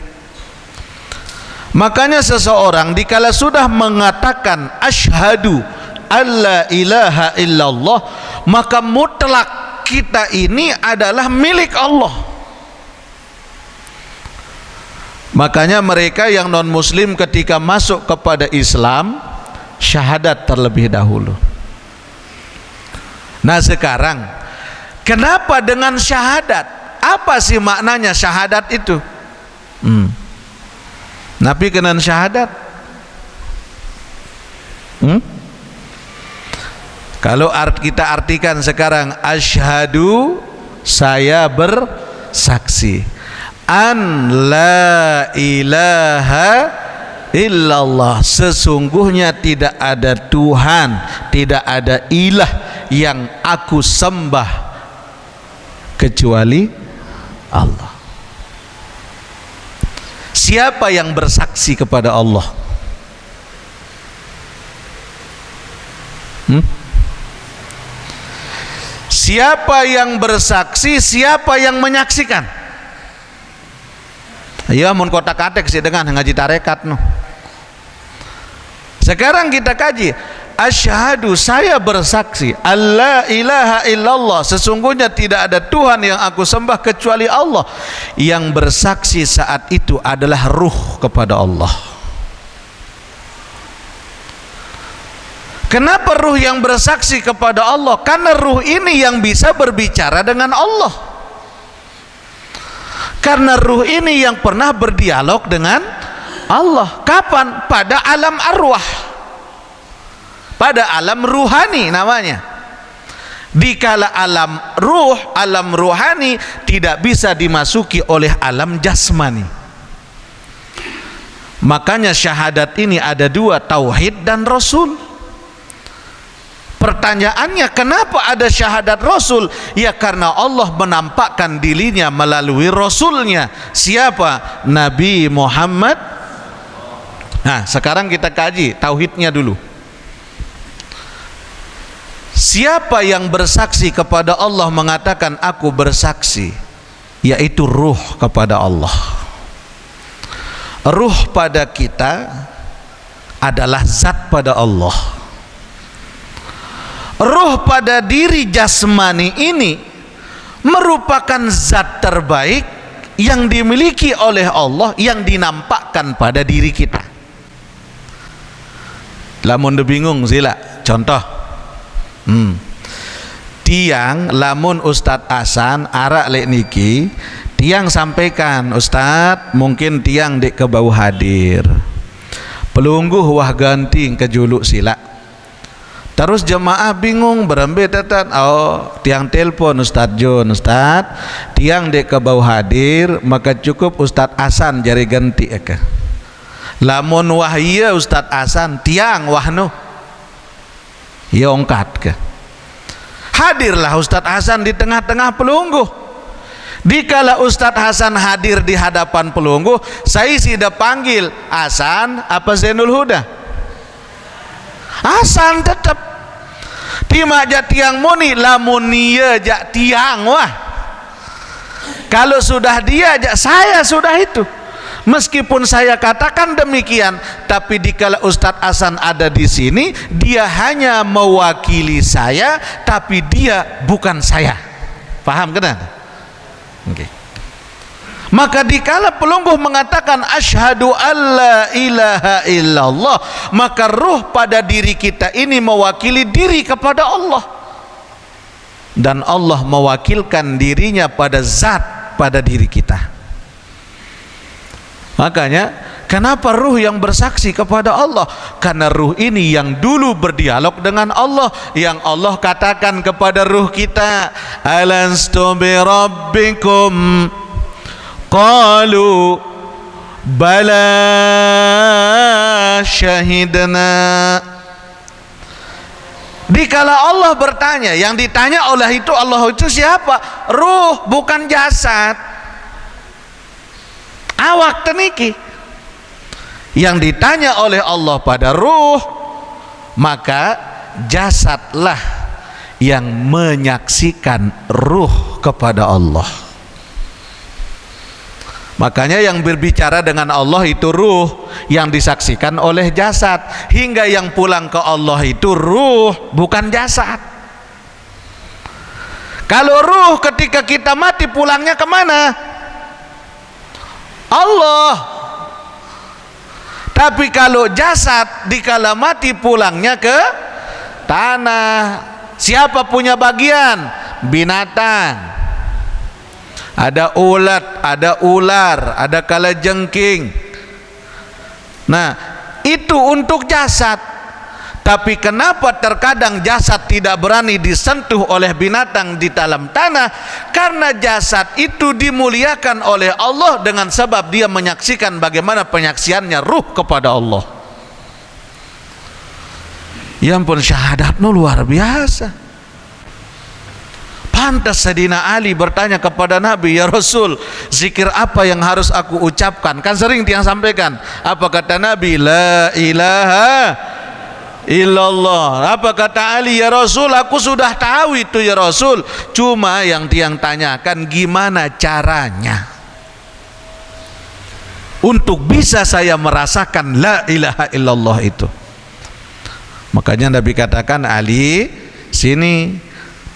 Makanya seseorang dikala sudah mengatakan asyhadu alla ilaha illallah, maka mutlak kita ini adalah milik Allah. Makanya mereka yang non muslim ketika masuk kepada Islam syahadat terlebih dahulu. Nah, sekarang kenapa dengan syahadat? Apa sih maknanya syahadat itu? Nabi kenan syahadat. Kalau kita artikan sekarang, asyhadu, saya bersaksi an la ilaha illallah, sesungguhnya tidak ada Tuhan, tidak ada ilah yang aku sembah kecuali Allah. Siapa yang bersaksi kepada Allah? Siapa yang bersaksi, siapa yang menyaksikan? Ya mun kotak-katek sih dengan ngaji tarekat no. Sekarang kita kaji, asyhadu, saya bersaksi alla ilaha illallah, sesungguhnya tidak ada Tuhan yang aku sembah kecuali Allah. Yang bersaksi saat itu adalah ruh kepada Allah. Kenapa ruh yang bersaksi kepada Allah? Karena ruh ini yang bisa berbicara dengan Allah. Karena ruh ini yang pernah berdialog dengan Allah. Kapan? Pada alam arwah, pada alam ruhani namanya. Dikala alam ruh, alam ruhani tidak bisa dimasuki oleh alam jasmani. Makanya syahadat ini ada dua, tauhid dan rasul. Pertanyaannya, kenapa ada syahadat rasul? Ya karena Allah menampakkan dirinya melalui rasulnya. Siapa? Nabi Muhammad. Nah, sekarang kita kaji tauhidnya dulu. Siapa yang bersaksi kepada Allah mengatakan aku bersaksi? Yaitu ruh kepada Allah. Ruh pada kita adalah zat pada Allah. Ruh pada diri jasmani ini merupakan zat terbaik yang dimiliki oleh Allah, yang dinampakkan pada diri kita. Lamun de bingung sila contoh, tiang lamun Ustadz Hasan arak lek niki, tiang sampaikan Ustadz mungkin tiang dek ke bau hadir, pelungguh wah ganti ke juluk sila. Terus jemaah bingung berembe tetan, oh tiang telepon Ustadz John, Ustadz tiang dek ke bau hadir, maka cukup Ustadz Hasan jari ganti eka. Lamun wah iya Ustadz Hasan tiang wah no ya ongkat ke. Hadirlah Ustadz Hasan di tengah-tengah pelungguh. Dikala Ustadz Hasan hadir di hadapan pelungguh, saya sudah panggil Hasan apa Zainul Huda? Hasan tetap timak jak tiang muni, lamun dia jak tiang wah. Kalau sudah dia jak saya sudah itu. Meskipun saya katakan demikian, tapi dikala Ustadz Hasan ada di sini, dia hanya mewakili saya, tapi dia bukan saya. Paham kan? Oke. Maka dikala pelungguh mengatakan asyhadu alla ilaha illallah, maka ruh pada diri kita ini mewakili diri kepada Allah, dan Allah mewakilkan dirinya pada zat pada diri kita. Makanya kenapa ruh yang bersaksi kepada Allah? Karena ruh ini yang dulu berdialog dengan Allah, yang Allah katakan kepada ruh kita, alastu bi rabbikum qalu bala syahidna. Dikala Allah bertanya, yang ditanya oleh itu Allah itu siapa? Ruh, bukan jasad. Awak teniki. Yang ditanya oleh Allah pada ruh, maka jasadlah yang menyaksikan ruh kepada Allah. Makanya yang berbicara dengan Allah itu ruh, yang disaksikan oleh jasad. Hingga yang pulang ke Allah itu ruh, bukan jasad. Kalau ruh ketika kita mati pulangnya kemana? Allah. Tapi kalau jasad dikala mati pulangnya ke tanah. Siapa punya bagian? Binatang. Ada ulat, ada ular, ada kalajengking. Nah, itu untuk jasad. Tapi kenapa terkadang jasad tidak berani disentuh oleh binatang di dalam tanah? Karena jasad itu dimuliakan oleh Allah dengan sebab dia menyaksikan bagaimana penyaksiannya ruh kepada Allah. Ya ampun, syahadatnya luar biasa. Pantas Sayyidina Ali bertanya kepada Nabi, ya Rasul, zikir apa yang harus aku ucapkan? Kan sering tiang sampaikan. Apa kata Nabi? La ilaha illallah. Apa kata Ali? Ya Rasul, aku sudah tahu itu ya Rasul. Cuma yang tiang tanyakan gimana caranya untuk bisa saya merasakan la ilaha illallah itu. Makanya Nabi katakan, Ali, sini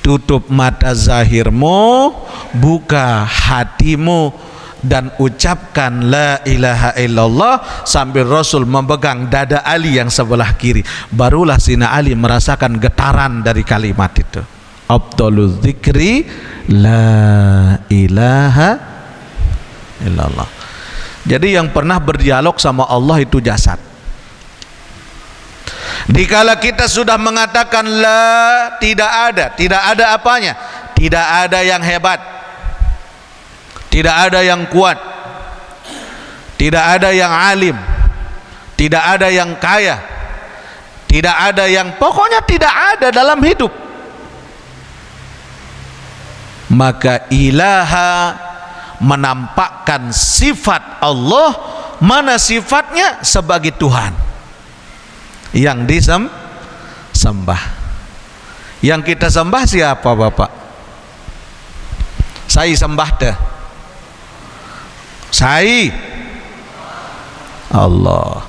tutup mata zahirmu, buka hatimu, dan ucapkan la ilaha illallah sambil Rasul memegang dada Ali yang sebelah kiri. Barulah Sina Ali merasakan getaran dari kalimat itu. Afdalul dzikri la ilaha illallah. Jadi yang pernah berdialog sama Allah itu jasad. Dikala kita sudah mengatakan la, tidak ada apanya, tidak ada yang hebat, tidak ada yang kuat, tidak ada yang alim, tidak ada yang kaya, tidak ada yang, pokoknya tidak ada dalam hidup. Maka ilaha menampakkan sifat Allah, mana sifatnya sebagai Tuhan yang disembah. Yang kita sembah siapa Bapak? Saya sembah deh. Saya Allah.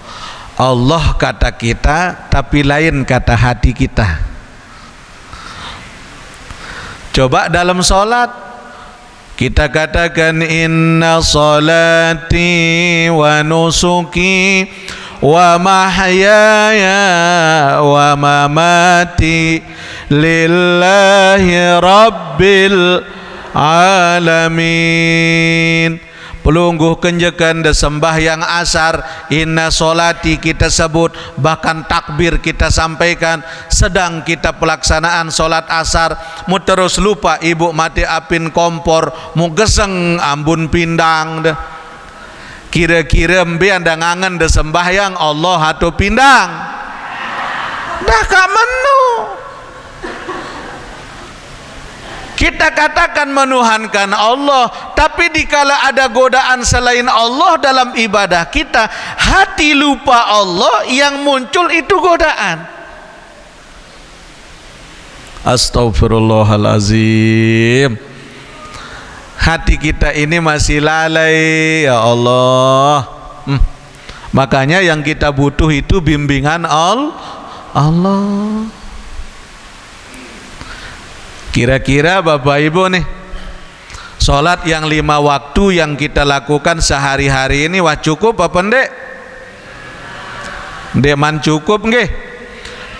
Allah kata kita, tapi lain kata hati kita. Coba dalam salat kita katakan inna salati wa nusuki wa mahyaya wa mamati lillahi rabbil alamin. Pelungguh kenjekan de sembahyang asar, inna solati kita sebut, bahkan takbir kita sampaikan. Sedang kita pelaksanaan solat asar, mu terus lupa ibu mati apin kompor, mu geseng ambun pindang deh. Kira-kira mbe anda ngangen de sembahyang Allah atau pindang? Dah kak menu. Kita katakan menuhankan Allah, tapi dikala ada godaan selain Allah dalam ibadah kita, hati lupa Allah, yang muncul itu godaan. Astaghfirullahalazim. Hati kita ini masih lalai ya Allah. Makanya yang kita butuh itu bimbingan Allah. Kira-kira Bapak Ibu nih, sholat yang 5 waktu yang kita lakukan sehari-hari ini wah cukup apa ndek? Ndek man cukup nggih?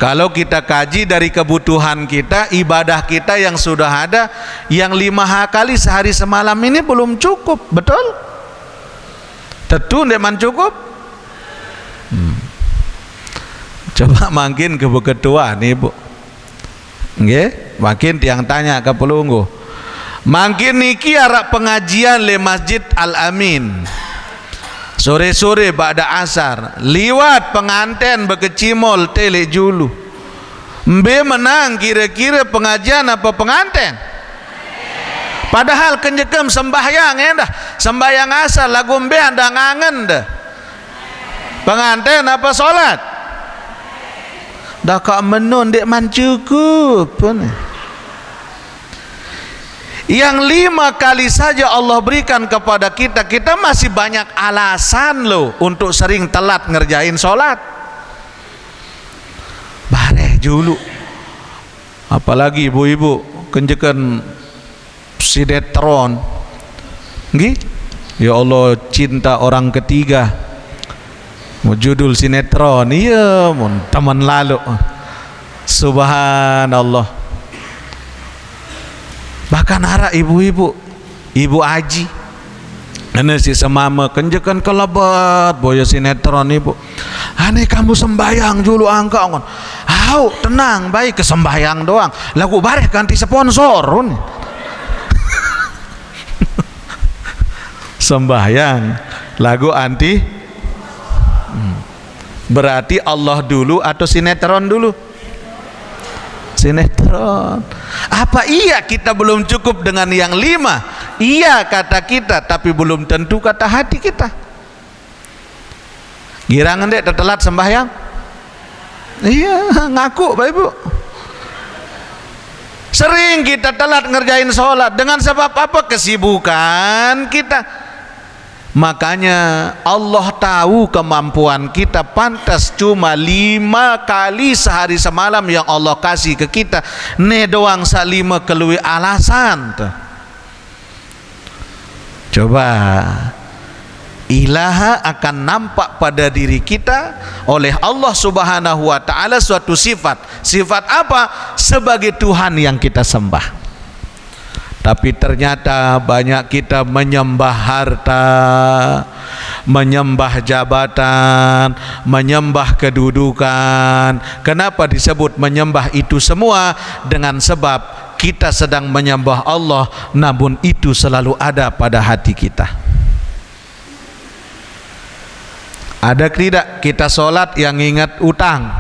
Kalau kita kaji dari kebutuhan kita, ibadah kita yang sudah ada, yang 5 kali sehari semalam ini belum cukup, betul? Tentu ndek man cukup. Coba makin ke ketua nih Bu. Nggih, makin tiang tanya ke pelunggu. Makin niki arak pengajian le Masjid Al-Amin. Sore-sore ba'da asar, liwat penganten bekecimol tele julu. Mbe menang kira-kira pengajian apa penganten? Padahal kenjekem sembahyang dah. Sembahyang asar lagu mbe anda ngangen dah. Penganten apa solat? Dah kak menun dek man cukup pun. Yang 5 kali saja Allah berikan kepada kita, kita masih banyak alasan loh untuk sering telat ngerjain sholat. Bareh dulu. Apalagi ibu-ibu kenjekan sinetron. Nggih? Ya Allah, cinta orang ketiga. Judul sinetron, iya teman lalu. Subhanallah. Bahkan arah ibu-ibu, ibu aji, ini si semama kenjekan kelebat boya sinetron ibu. Aneh kamu sembayang dulu angka on. Hau tenang baik kesembayang doang. Lagu bareh ganti sponsor. Sembayang lagu anti. Berarti Allah dulu atau sinetron dulu? Sinetron. Apa iya kita belum cukup dengan yang 5? Iya kata kita, tapi belum tentu kata hati kita. Girangan dek telat sembahyang? Iya, ngaku Bapak Ibu. Sering kita telat ngerjain sholat dengan sebab apa? Kesibukan kita. Makanya Allah tahu kemampuan kita, pantas cuma 5 kali sehari semalam yang Allah kasih ke kita. Ne doang 5 kelui alasan tuh. Coba, ilaha akan nampak pada diri kita oleh Allah Subhanahu wa ta'ala suatu sifat. Sifat apa? Sebagai Tuhan yang kita sembah. Tapi ternyata banyak kita menyembah harta, menyembah jabatan, menyembah kedudukan. Kenapa disebut menyembah itu semua? Dengan sebab kita sedang menyembah Allah, namun itu selalu ada pada hati kita. Ada tidak kita sholat yang ingat utang?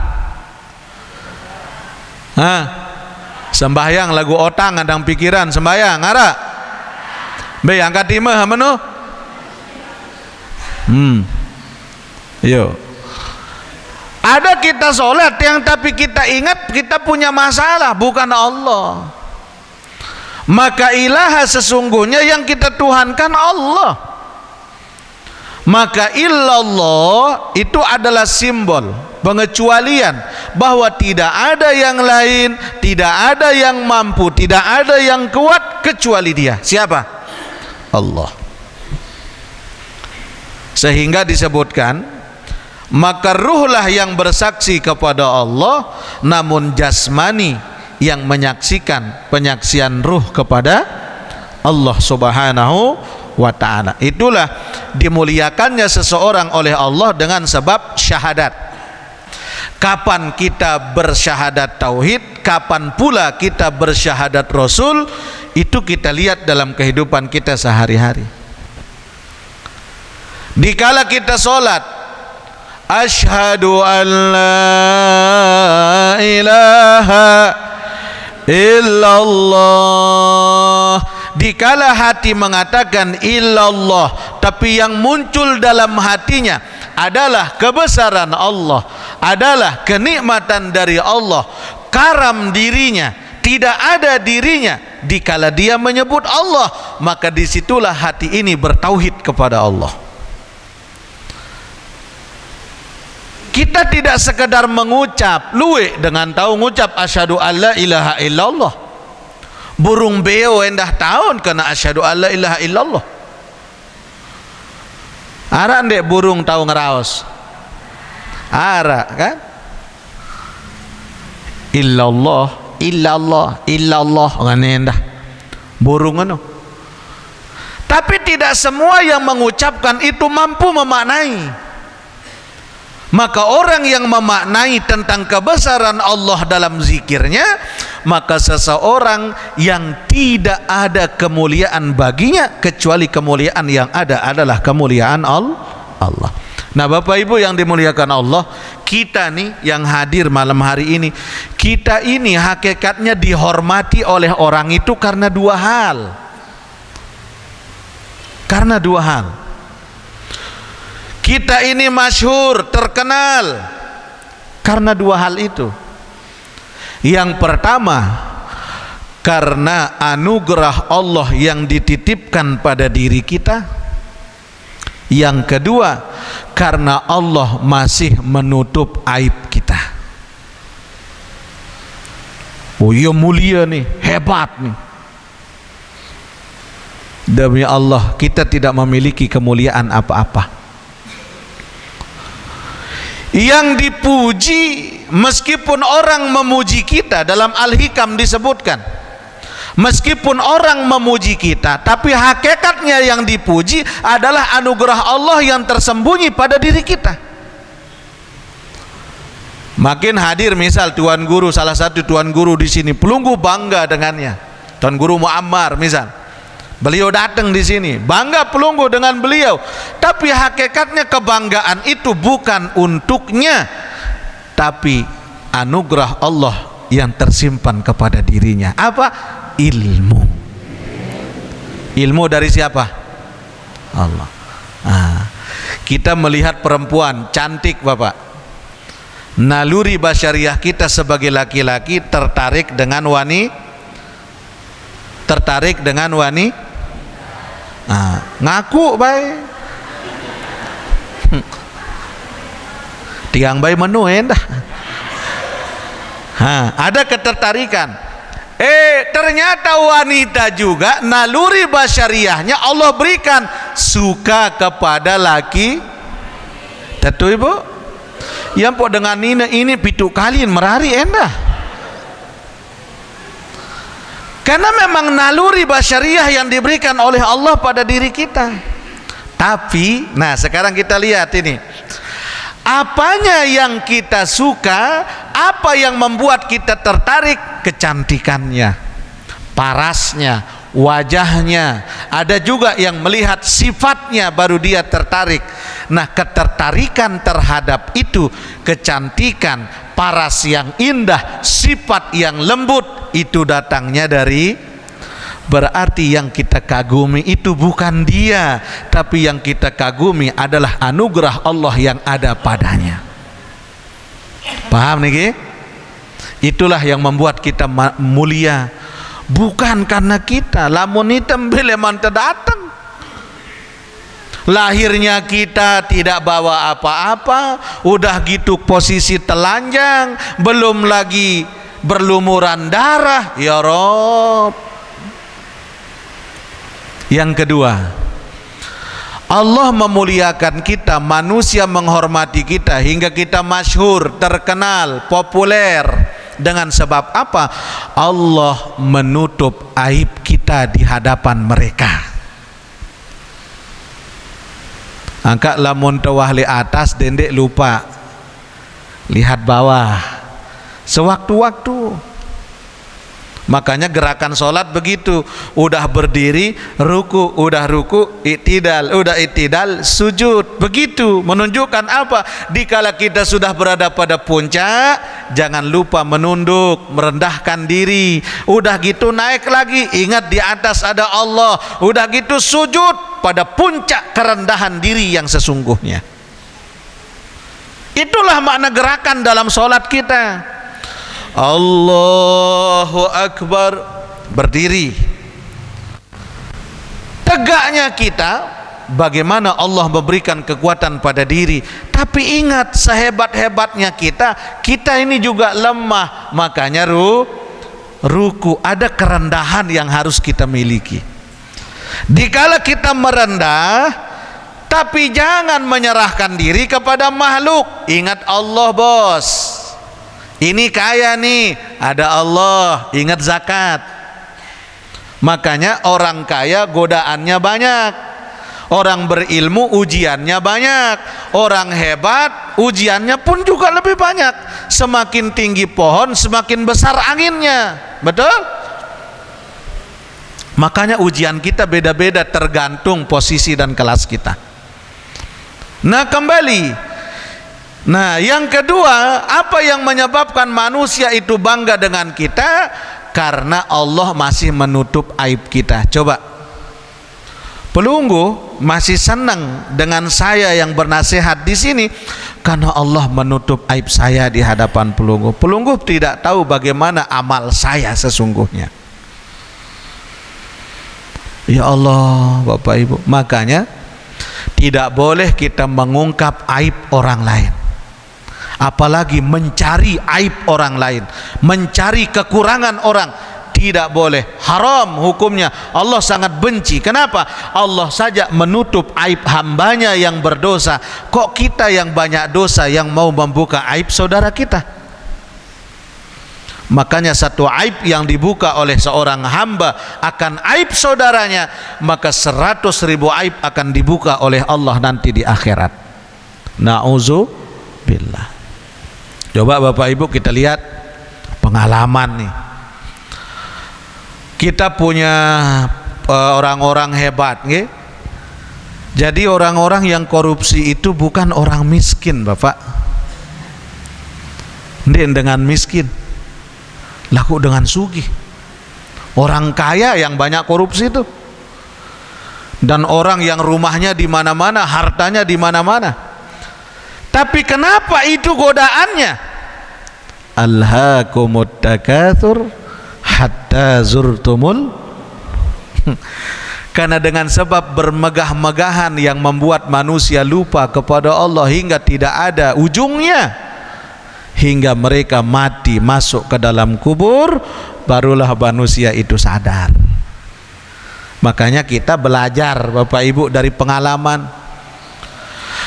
Sembahyang lagu otang adang pikiran sembahyang ara. Be angkat timah menu. Yo. Ada kita sholat yang tapi kita ingat kita punya masalah, bukan Allah. Maka ilaha sesungguhnya yang kita tuhankan Allah. Maka illallah itu adalah simbol pengecualian bahwa tidak ada yang lain, tidak ada yang mampu, tidak ada yang kuat kecuali Dia. Siapa? Allah. Sehingga disebutkan, maka ruhlah yang bersaksi kepada Allah, namun jasmani yang menyaksikan penyaksian ruh kepada Allah Subhanahu wa ta'ala. Itulah dimuliakannya seseorang oleh Allah dengan sebab syahadat. Kapan kita bersyahadat tauhid, kapan pula kita bersyahadat Rasul, itu kita lihat dalam kehidupan kita sehari-hari. Dikala kita sholat, asyhadu an la ilaha illallah. Dikala hati mengatakan illallah, tapi yang muncul dalam hatinya adalah kebesaran Allah, adalah kenikmatan dari Allah, karam dirinya, tidak ada dirinya. Dikala dia menyebut Allah, maka disitulah hati ini bertauhid kepada Allah. Kita tidak sekedar mengucap, luwe dengan tahu ngucap asyhadu alla ilaha illallah. Burung beo endah tahun kena asyhadu alla ilaha illallah. Ara ndek burung tahu ngeraos. Ara kan? Illallah, illallah, illallah ngene endah. Burung ngono. Tapi tidak semua yang mengucapkan itu mampu memaknai. Maka orang yang memaknai tentang kebesaran Allah dalam zikirnya, maka seseorang yang tidak ada kemuliaan baginya kecuali kemuliaan yang ada adalah kemuliaan Allah. Nah, Bapak Ibu yang dimuliakan Allah, kita nih yang hadir malam hari ini, kita ini hakikatnya dihormati oleh orang itu karena dua hal. Karena dua hal. Kita ini masyhur, terkenal karena dua hal itu. Yang pertama, karena anugerah Allah yang dititipkan pada diri kita. Yang kedua, karena Allah masih menutup aib kita. Oh iya, mulia nih, hebat nih. Demi Allah, kita tidak memiliki kemuliaan apa-apa. Yang dipuji, meskipun orang memuji kita, dalam Al-Hikam disebutkan, meskipun orang memuji kita, tapi hakikatnya yang dipuji adalah anugerah Allah yang tersembunyi pada diri kita. Makin hadir misal tuan guru, salah satu tuan guru di sini, pelunggu bangga dengannya, Tuan Guru Muammar misal. Beliau datang di sini, bangga pelunggu dengan beliau. Tapi hakikatnya kebanggaan itu bukan untuknya, tapi anugerah Allah yang tersimpan kepada dirinya. Apa? Ilmu. Ilmu dari siapa? Allah. Kita melihat perempuan cantik, Bapak. Naluri basyariah kita sebagai laki-laki tertarik dengan wanita. Ngaku baik tiang baik menu endah. Ada ketertarikan. Ternyata wanita juga naluri basyariahnya Allah berikan suka kepada laki. Tentu ibu, yang po dengan ini pitu kalian merari endah. Karena memang naluri basyariah yang diberikan oleh Allah pada diri kita. Tapi, nah sekarang kita lihat ini. Apanya yang kita suka, apa yang membuat kita tertarik? Kecantikannya, parasnya, wajahnya. Ada juga yang melihat sifatnya baru dia tertarik. Nah, ketertarikan terhadap itu, kecantikan, paras yang indah, sifat yang lembut, itu datangnya dari, berarti yang kita kagumi itu bukan dia, tapi yang kita kagumi adalah anugerah Allah yang ada padanya. Paham nih? Itulah yang membuat kita mulia, bukan karena kita. Lamun hitam bele manta datang. Lahirnya kita tidak bawa apa-apa, udah gitu posisi telanjang, belum lagi berlumuran darah. Ya Rob. Yang kedua, Allah memuliakan kita, manusia menghormati kita hingga kita masyhur, terkenal, populer. Dengan sebab apa? Allah menutup aib kita di hadapan mereka. Angkat lamun tawah li atas dendek lupa, lihat bawah sewaktu-waktu. Makanya gerakan sholat begitu, udah berdiri ruku, udah ruku i'tidal, udah i'tidal sujud. Begitu menunjukkan apa? Dikala kita sudah berada pada puncak, jangan lupa menunduk, merendahkan diri. Udah gitu naik lagi, ingat di atas ada Allah. Udah gitu sujud pada puncak kerendahan diri yang sesungguhnya. Itulah makna gerakan dalam sholat kita. Allahu Akbar, berdiri. Tegaknya kita, bagaimana Allah memberikan kekuatan pada diri. Tapi ingat, sehebat-hebatnya kita ini juga lemah. Makanya ruku, ada kerendahan yang harus kita miliki. Dikala kita merendah, tapi jangan menyerahkan diri kepada makhluk. Ingat Allah bos. Ini kaya nih, ada Allah, ingat zakat. Makanya orang kaya godaannya banyak, orang berilmu ujiannya banyak, orang hebat ujiannya pun juga lebih banyak. Semakin tinggi pohon, semakin besar anginnya. Betul? Makanya ujian kita beda-beda tergantung posisi dan kelas kita. Nah kembali, nah yang kedua, apa yang menyebabkan manusia itu bangga dengan kita? Karena Allah masih menutup aib kita. Coba, pelunggu masih senang dengan saya yang bernasihat di sini karena Allah menutup aib saya di hadapan pelunggu. Pelunggu tidak tahu bagaimana amal saya sesungguhnya. Ya Allah, Bapak Ibu, makanya tidak boleh kita mengungkap aib orang lain, apalagi mencari aib orang lain, mencari kekurangan orang. Tidak boleh, haram hukumnya. Allah sangat benci. Kenapa? Allah saja menutup aib hambanya yang berdosa, kok kita yang banyak dosa yang mau membuka aib saudara kita? Makanya satu aib yang dibuka oleh seorang hamba akan aib saudaranya, maka 100.000 aib akan dibuka oleh Allah nanti di akhirat. Na'udzubillah. Coba Bapak Ibu kita lihat pengalaman nih. Kita punya orang-orang hebat, nggih. Jadi orang-orang yang korupsi itu bukan orang miskin, Bapak. Ndek dengan miskin, laku dengan sugih. Orang kaya yang banyak korupsi itu, dan orang yang rumahnya di mana-mana, hartanya di mana-mana. Tapi kenapa itu godaannya? Alhaakumut takatsur hatta zurtumul. Karena dengan sebab bermegah-megahan yang membuat manusia lupa kepada Allah hingga tidak ada ujungnya, hingga mereka mati masuk ke dalam kubur, barulah manusia itu sadar. Makanya kita belajar Bapak Ibu dari pengalaman.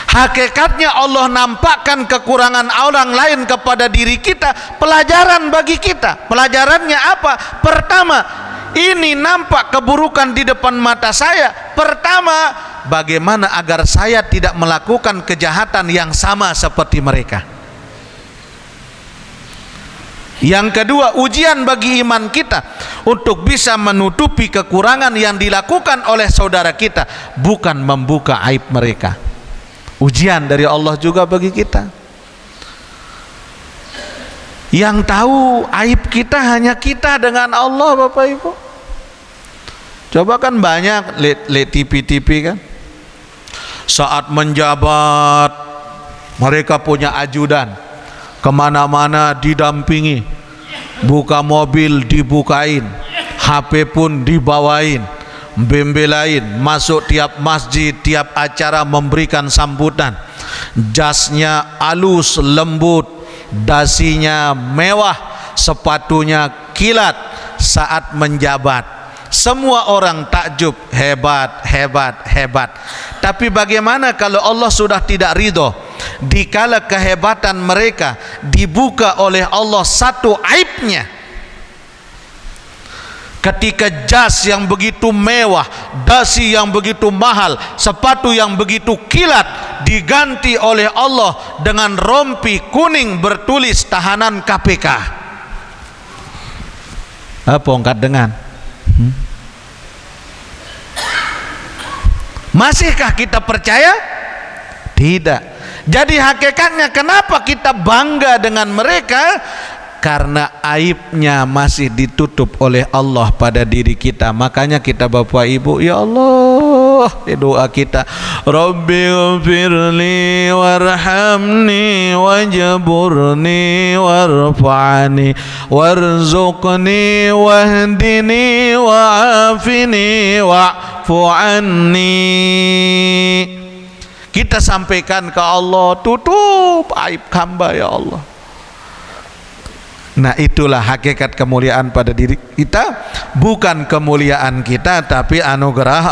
Hakikatnya Allah nampakkan kekurangan orang lain kepada diri kita, pelajaran bagi kita. Pelajarannya apa? Pertama, ini nampak keburukan di depan mata saya. Pertama, bagaimana agar saya tidak melakukan kejahatan yang sama seperti mereka. Yang kedua, ujian bagi iman kita untuk bisa menutupi kekurangan yang dilakukan oleh saudara kita, bukan membuka aib mereka. Ujian dari Allah juga bagi kita. Yang tahu aib kita hanya kita dengan Allah, Bapak Ibu. Coba kan banyak lihat TV kan, saat menjabat mereka punya ajudan, kemana-mana didampingi, buka mobil dibukain, HP pun dibawain, bembelain, masuk tiap masjid, tiap acara memberikan sambutan. Jasnya halus lembut, dasinya mewah, sepatunya kilat saat menjabat. Semua orang takjub, hebat, hebat, hebat. Tapi bagaimana kalau Allah sudah tidak ridho? Dikala kehebatan mereka dibuka oleh Allah satu aibnya, ketika jas yang begitu mewah, dasi yang begitu mahal, sepatu yang begitu kilat diganti oleh Allah dengan rompi kuning bertulis tahanan KPK. Apa angkat dengan? Masihkah kita percaya? Tidak. Jadi hakikatnya kenapa kita bangga dengan mereka? Karena aibnya masih ditutup oleh Allah pada diri kita. Makanya kita Bapak Ibu, ya Allah, doa kita, Rabbi ghfirli warhamni wajburni warfa'ni warzuqni wahdini wa'afini wa'fu anni. Kita sampaikan ke Allah, tutup aib hamba ya Allah. Nah, itulah hakikat kemuliaan pada diri kita, bukan kemuliaan kita tapi anugerah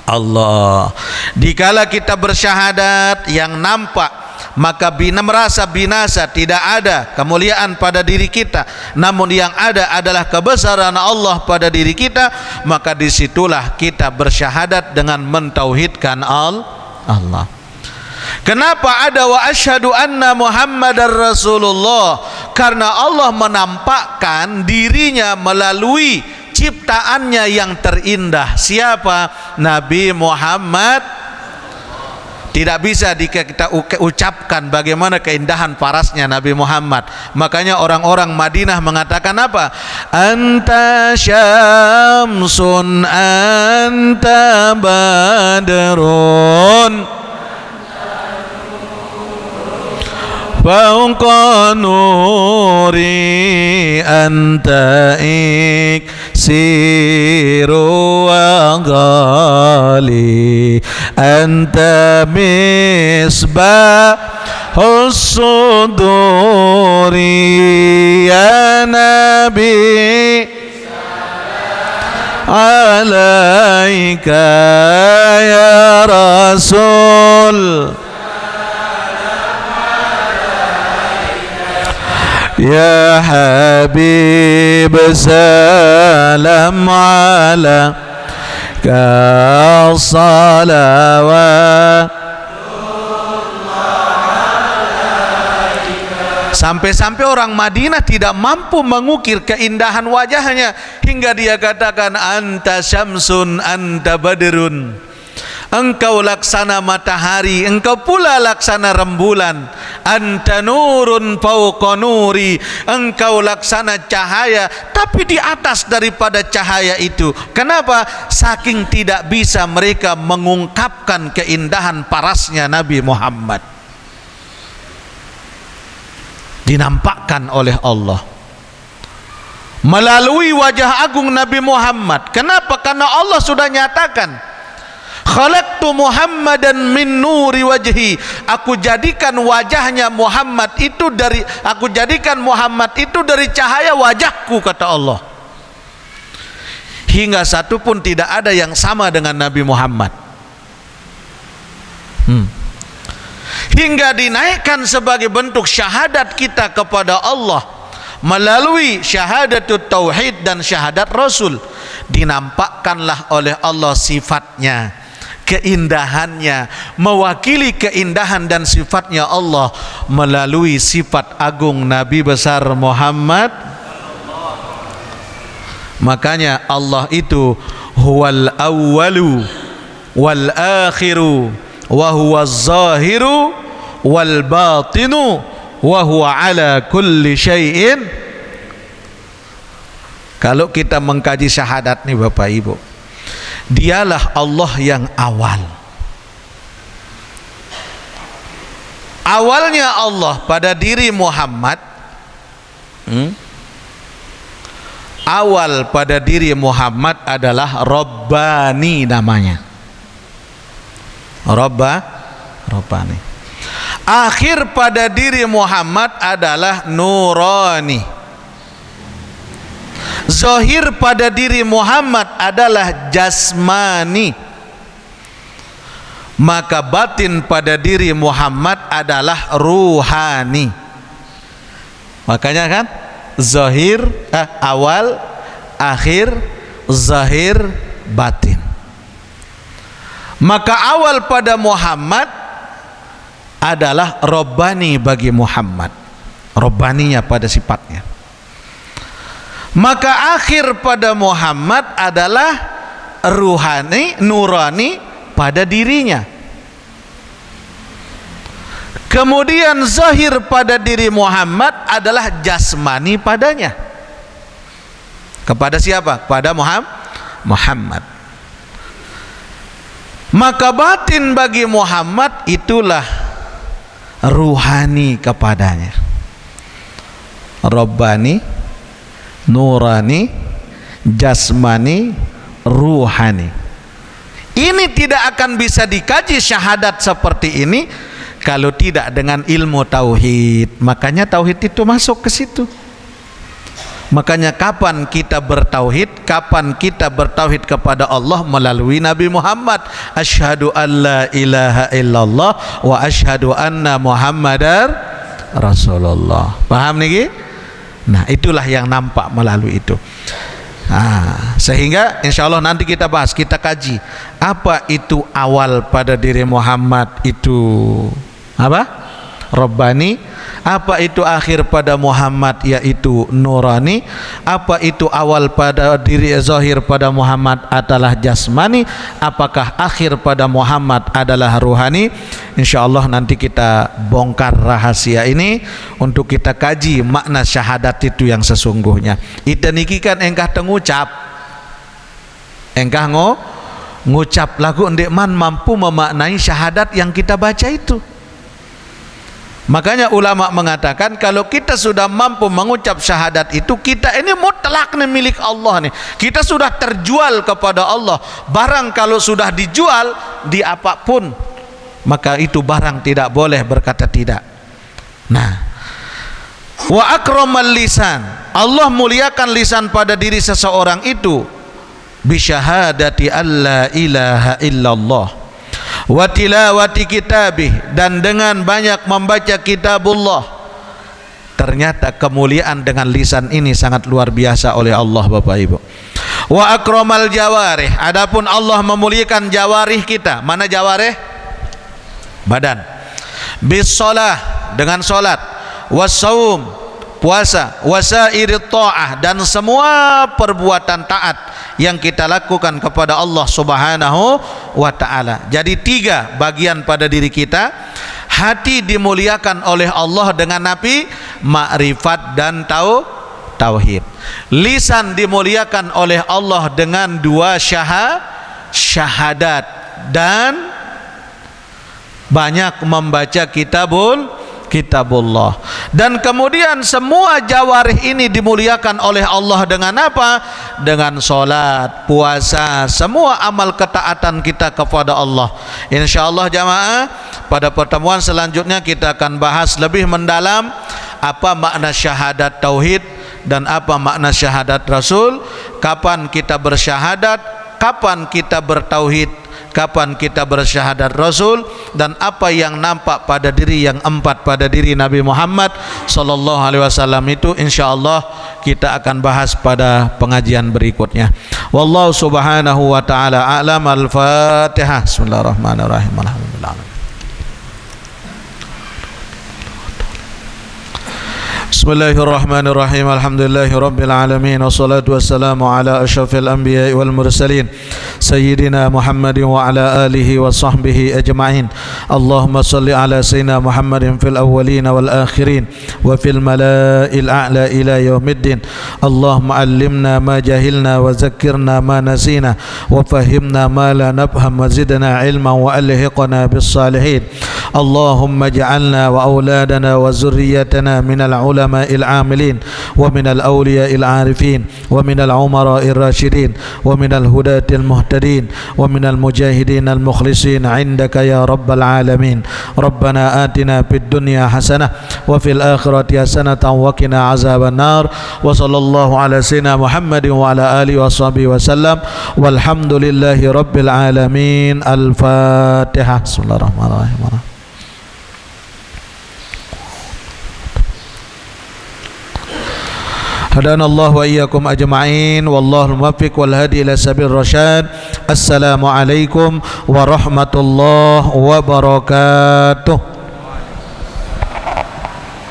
Allah. Dikala kita bersyahadat yang nampak, maka merasa binasa, tidak ada kemuliaan pada diri kita, namun yang ada adalah kebesaran Allah pada diri kita, maka disitulah kita bersyahadat dengan mentauhidkan Allah. Kenapa ada wa asyhadu anna Muhammadar Rasulullah? Karena Allah menampakkan dirinya melalui ciptaannya yang terindah. Siapa? Nabi Muhammad. Tidak bisa kita ucapkan bagaimana keindahan parasnya Nabi Muhammad. Makanya orang-orang Madinah mengatakan apa? Anta syamsun anta badrun fauqa nuri anta iksiru wa ghali anta misbahus suduri ya nabi alaika ya rasul ya habib salam ala ka salawat. Sampai-sampai orang Madinah tidak mampu mengukir keindahan wajahnya hingga dia katakan anta syamsun anta badrun. Engkau laksana matahari, engkau pula laksana rembulan. Anta nurun fauqa nuri, engkau laksana cahaya tapi di atas daripada cahaya itu. Kenapa? Saking tidak bisa mereka mengungkapkan keindahan parasnya Nabi Muhammad, dinampakkan oleh Allah melalui wajah agung Nabi Muhammad. Kenapa? Karena Allah sudah nyatakan Khalaqtu Muhammadan min nuri wajhi. Aku jadikan wajahnya Muhammad itu dari cahaya wajahku, kata Allah. Hingga satu pun tidak ada yang sama dengan Nabi Muhammad. Hingga dinaikkan sebagai bentuk syahadat kita kepada Allah melalui syahadatut tauhid dan syahadat Rasul. Dinampakkanlah oleh Allah sifatnya, keindahannya, mewakili keindahan dan sifatnya Allah melalui sifat agung Nabi besar Muhammad. Makanya Allah itu huwal awwalu wal akhiru wa huwaz zahiru wal batinu wa huwa ala kulli syai'in. Kalau kita mengkaji syahadat nih Bapak Ibu, dialah Allah yang awal. Awalnya Allah pada diri Muhammad. Awal pada diri Muhammad adalah Rabbani namanya. Rabbani. Akhir pada diri Muhammad adalah Nurani. Zahir pada diri Muhammad adalah Jasmani. Maka batin pada diri Muhammad adalah Ruhani. Makanya kan zahir, awal, akhir, zahir, batin. Maka awal pada Muhammad adalah Rabbani bagi Muhammad, Rabbaninya pada sifatnya. Maka akhir pada Muhammad adalah Ruhani, Nurani pada dirinya. Kemudian zahir pada diri Muhammad adalah jasmani padanya. Kepada siapa? Pada Muhammad. Maka batin bagi Muhammad itulah ruhani kepadanya. Rabbani, Nurani, Jasmani, Ruhani. Ini tidak akan bisa dikaji syahadat seperti ini kalau tidak dengan ilmu tauhid. Makanya tauhid itu masuk ke situ. Makanya kapan kita bertauhid? Kapan kita bertauhid kepada Allah? Melalui Nabi Muhammad. Asyhadu an la ilaha illallah wa asyhadu anna Muhammadar Rasulullah. Paham niki? Nah, itulah yang nampak melalui itu. Sehingga insya Allah nanti kita bahas, kita kaji apa itu awal pada diri Muhammad itu apa? Rabbani. Apa itu akhir pada Muhammad yaitu Nurani. Apa itu awal pada diri zahir pada Muhammad adalah Jasmani. Apakah akhir pada Muhammad adalah Ruhani? InsyaAllah nanti kita bongkar rahasia ini untuk kita kaji makna syahadat itu yang sesungguhnya. Ita niki kan engkah tengucap, engkah ngucap lagu ndekman mampu memaknai syahadat yang kita baca itu. Makanya ulama mengatakan kalau kita sudah mampu mengucap syahadat itu, kita ini mutlak nih milik Allah nih. Kita sudah terjual kepada Allah. Barang kalau sudah dijual di apapun, maka itu barang tidak boleh berkata tidak. Nah, wa akramal lisan, Allah muliakan lisan pada diri seseorang itu bisyahadati alla ilaha illallah wa tilawati kitabih, dan dengan banyak membaca kitabullah. Ternyata kemuliaan dengan lisan ini sangat luar biasa oleh Allah Bapak Ibu. Wa akramal jawarih, adapun Allah memuliakan jawarih kita. Mana jawarih? Badan. Bis shalah, dengan salat, wassaum, puasa, wasairit ta'ah, dan semua perbuatan taat yang kita lakukan kepada Allah Subhanahu wa ta'ala. Jadi 3 bagian pada diri kita. Hati dimuliakan oleh Allah dengan napi, makrifat dan tauhid. Lisan dimuliakan oleh Allah dengan 2 syahadat dan banyak membaca kitabullah. Dan kemudian semua jawarih ini dimuliakan oleh Allah dengan apa? dengan solat, puasa, semua amal ketaatan kita kepada Allah. InsyaAllah jamaah, pada pertemuan selanjutnya kita akan bahas lebih mendalam apa makna syahadat tauhid dan apa makna syahadat Rasul, kapan kita bersyahadat, kapan kita bertauhid, kapan kita bersyahadat Rasul, dan apa yang nampak pada diri yang empat pada diri Nabi Muhammad sallallahu alaihi wasallam itu insyaallah kita akan bahas pada pengajian berikutnya. Wallahu subhanahu wa taala a'lam. Al-Fatihah. Bismillahirrahmanirrahim. Alhamdulillah. Bismillahirrahmanirrahim. Alhamdulillahi rabbil alamin, wassalatu wassalamu ala asyrafil anbiya'i wal mursalin sayyidina Muhammadin wa ala alihi wa sahbihi ajma'in. Allahumma salli ala sayyidina Muhammadin fil awwalin wal akhirin wa fil mala'il a'la ila yaumiddin. Allahumma allimna ma jahilna wa zakkirna ma nasina wa fahimna ma la nafham wa zidna ilman wa alhiqna bis salihin. Allahumma ja'alna wa auladana wa zurriyatana minal العلماء العاملين ومن الأولياء العارفين ومن العمراء الراشدين ومن الهداة المهتدين ومن المجاهدين المخلصين عندك يا رب العالمين. ربنا آتنا في الدنيا حسنة وفي الآخرة حسنة وقنا عذاب النار. وصلى الله على سيدنا محمد وعلى آله وصحبه وسلم والحمد لله رب العالمين. الفاتحة. بسم الله الرحمن الرحيم. هدانا الله وإياكم أجمعين والله الموفق والهادي إلى سبيل الرشاد. السلام عليكم ورحمة الله وبركاته.